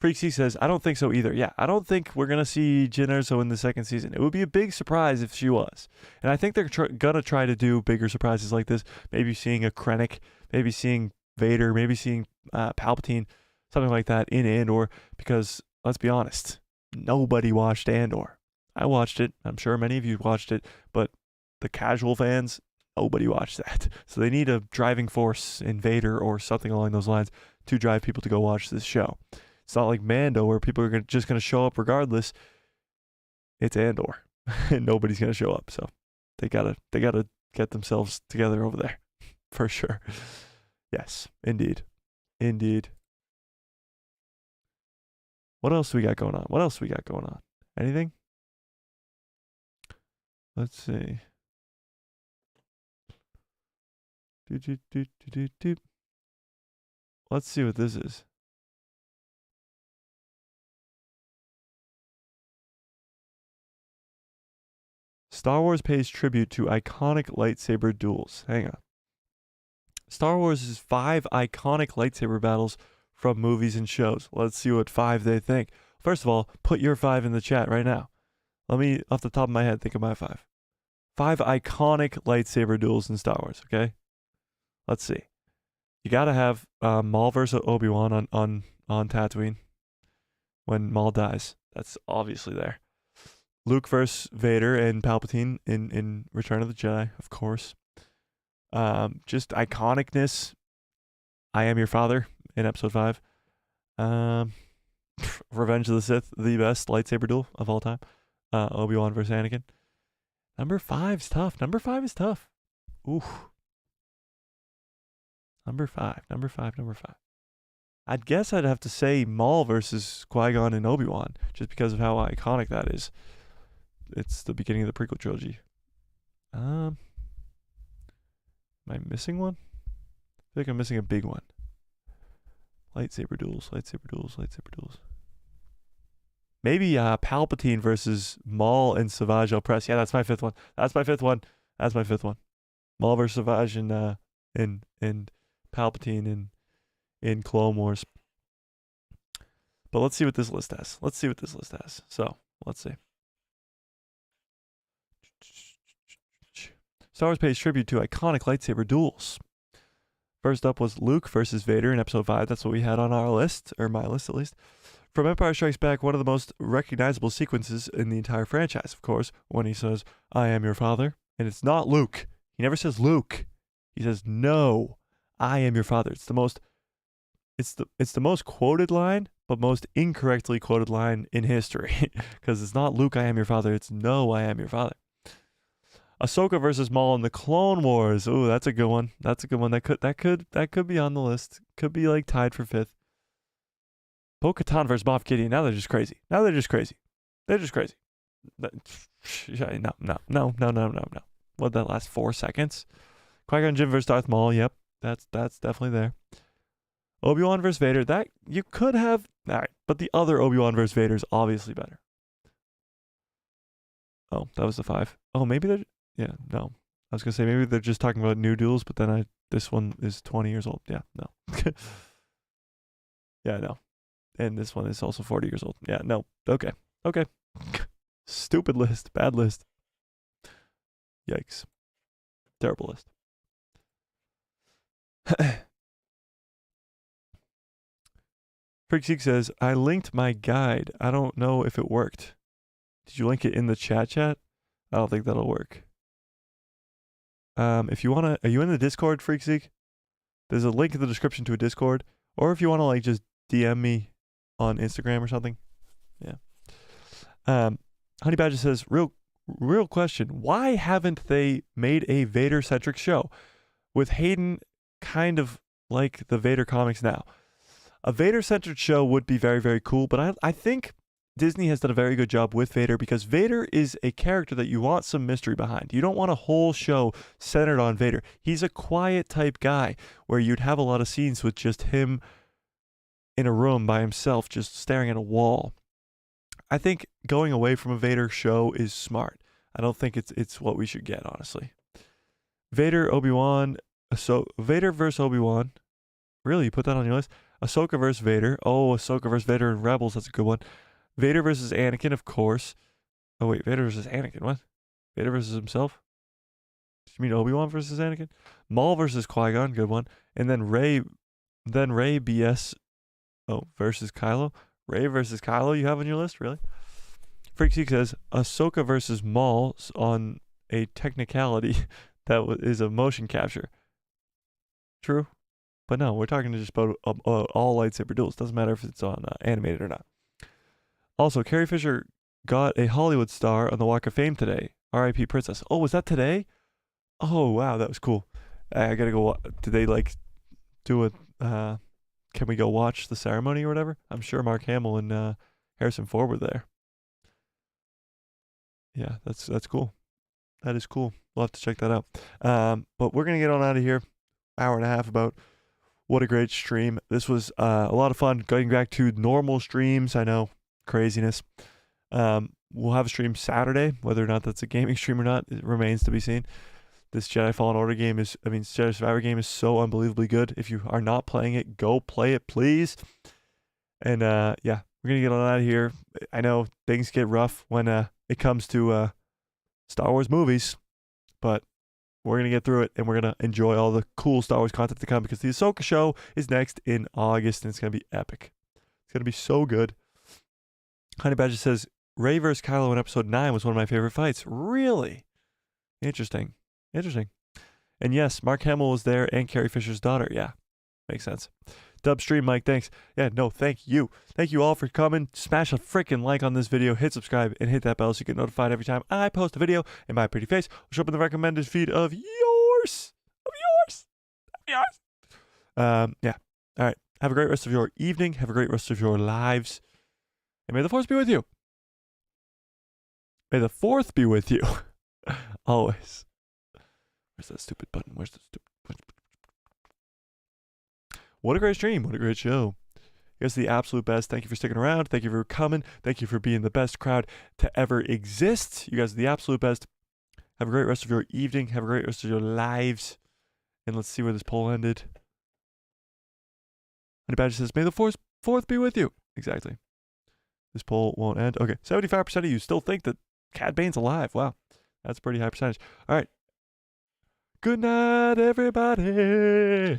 Freaksy says, I don't think so either. Yeah, I don't think we're going to see Jyn Erso in the second season. It would be a big surprise if she was. And I think they're going to try to do bigger surprises like this. Maybe seeing a Krennic, maybe seeing Vader, maybe seeing Palpatine, something like that in Andor. Because, let's be honest, nobody watched Andor. I watched it. I'm sure many of you watched it. But the casual fans, nobody watched that. So they need a driving force in Vader or something along those lines to drive people to go watch this show. It's not like Mando where people are just going to show up regardless. It's Andor, and nobody's going to show up. So they gotta get themselves together over there, for sure. Yes, indeed. What else we got going on? Anything? Let's see. Let's see what this is. Star Wars pays tribute to iconic lightsaber duels. Hang on. Star Wars is 5 iconic lightsaber battles from movies and shows. Let's see what 5 they think. First of all, put your 5 in the chat right now. Let me, off the top of my head, think of my 5. 5 iconic lightsaber duels in Star Wars, okay? Let's see. You gotta have Maul versus Obi-Wan on Tatooine when Maul dies. That's obviously there. Luke versus Vader and Palpatine in Return of the Jedi, of course. Just iconicness. I Am Your Father in Episode 5. Revenge of the Sith, the best lightsaber duel of all time. Obi-Wan versus Anakin. Number 5's tough. Number 5 is tough. Ooh. Number 5. I'd guess I'd have to say Maul versus Qui-Gon and Obi-Wan, just because of how iconic that is. It's the beginning of the prequel trilogy. Am I missing one? I feel like I'm missing a big one. Lightsaber duels. Maybe Palpatine versus Maul and Savage Opress. Yeah, that's my 5th one. Maul versus Savage and Palpatine in Clone Wars. But let's see what this list has. So, let's see. Star Wars pays tribute to iconic lightsaber duels. First up was Luke versus Vader in Episode 5. That's what we had on our list, or my list at least. From Empire Strikes Back, one of the most recognizable sequences in the entire franchise, of course, when he says, "I am your father." And it's not Luke. He never says Luke. He says, "No, I am your father." It's the most quoted line, but most incorrectly quoted line in history. Because it's not Luke, I am your father. It's no, I am your father. Ahsoka versus Maul in the Clone Wars. Ooh, that's a good one. That could be on the list. Could be like tied for 5th. Bo-Katan versus Moff Gideon. Now they're just crazy. They're just crazy. No. What'd that last 4 seconds? Qui-Gon Jinn versus Darth Maul. Yep, that's definitely there. Obi-Wan versus Vader. That you could have. All right, but the other Obi-Wan versus Vader is obviously better. Oh, that was the 5. Oh, maybe they're. Yeah, no. I was gonna say maybe they're just talking about new duels, but then this one is 20 years old. Yeah, no. Yeah, no. And this one is also 40 years old. Yeah, no. Okay. Stupid list. Bad list. Yikes. Terrible list. Freakseek says, I linked my guide. I don't know if it worked. Did you link it in the chat? I don't think that'll work. If you wanna, are you in the Discord, Freakseek? There's a link in the description to a Discord. Or if you wanna like just DM me on Instagram or something. Yeah. Honey Badger says, real question. Why haven't they made a Vader-centric show? With Hayden kind of like the Vader comics now. A Vader-centered show would be very, very cool, but I think Disney has done a very good job with Vader because Vader is a character that you want some mystery behind. You don't want a whole show centered on Vader. He's a quiet type guy where you'd have a lot of scenes with just him in a room by himself, just staring at a wall. I think going away from a Vader show is smart. I don't think it's what we should get, honestly. Vader, Obi-Wan, Vader versus Obi-Wan. Really, you put that on your list? Ahsoka versus Vader. Oh, Ahsoka versus Vader in Rebels. That's a good one. Vader versus Anakin, of course. Oh, wait. Vader versus Anakin. What? Vader versus himself? You mean Obi-Wan versus Anakin? Maul versus Qui-Gon. Good one. And then Rey BS. Oh, versus Kylo. Rey versus Kylo you have on your list? Really? Freakseek says, Ahsoka versus Maul on a technicality that is a motion capture. True. But no, we're talking just about all lightsaber duels. Doesn't matter if it's on animated or not. Also, Carrie Fisher got a Hollywood star on the Walk of Fame today. R.I.P. Princess. Oh, was that today? Oh, wow, that was cool. I gotta go. Did they like do a? Can we go watch the ceremony or whatever? I'm sure Mark Hamill and Harrison Ford were there. Yeah, that's cool. That is cool. We'll have to check that out. But we're gonna get on out of here. Hour and a half about. What a great stream. This was a lot of fun going back to normal streams. I know, craziness. We'll have a stream Saturday. Whether or not that's a gaming stream or not, it remains to be seen. This Jedi Fallen Order game is, Jedi Survivor game is so unbelievably good. If you are not playing it, go play it, please. And yeah, we're going to get on out of here. I know things get rough when it comes to Star Wars movies, but we're going to get through it, and we're going to enjoy all the cool Star Wars content to come, because the Ahsoka show is next in August, and it's going to be epic. It's going to be so good. Honey Badger says, Rey vs. Kylo in episode 9 was one of my favorite fights. Really? Interesting. And yes, Mark Hamill was there, and Carrie Fisher's daughter. Yeah, makes sense. Dubstream Mike, thanks. Yeah, no, thank you. Thank you all for coming. Smash a freaking like on this video, hit subscribe, and hit that bell so you get notified every time I post a video, and my pretty face will show up in the recommended feed of yours. Yeah. All right. Have a great rest of your evening. Have a great rest of your lives. And may the Force be with you. May the Fourth be with you. Always. Where's that stupid button? What a great stream. What a great show. You guys are the absolute best. Thank you for sticking around. Thank you for coming. Thank you for being the best crowd to ever exist. You guys are the absolute best. Have a great rest of your evening. Have a great rest of your lives. And let's see where this poll ended. Honey Badger says, may the Fourth be with you. Exactly. This poll won't end. Okay, 75% of you still think that Cad Bane's alive. Wow, that's a pretty high percentage. All right. Good night, everybody.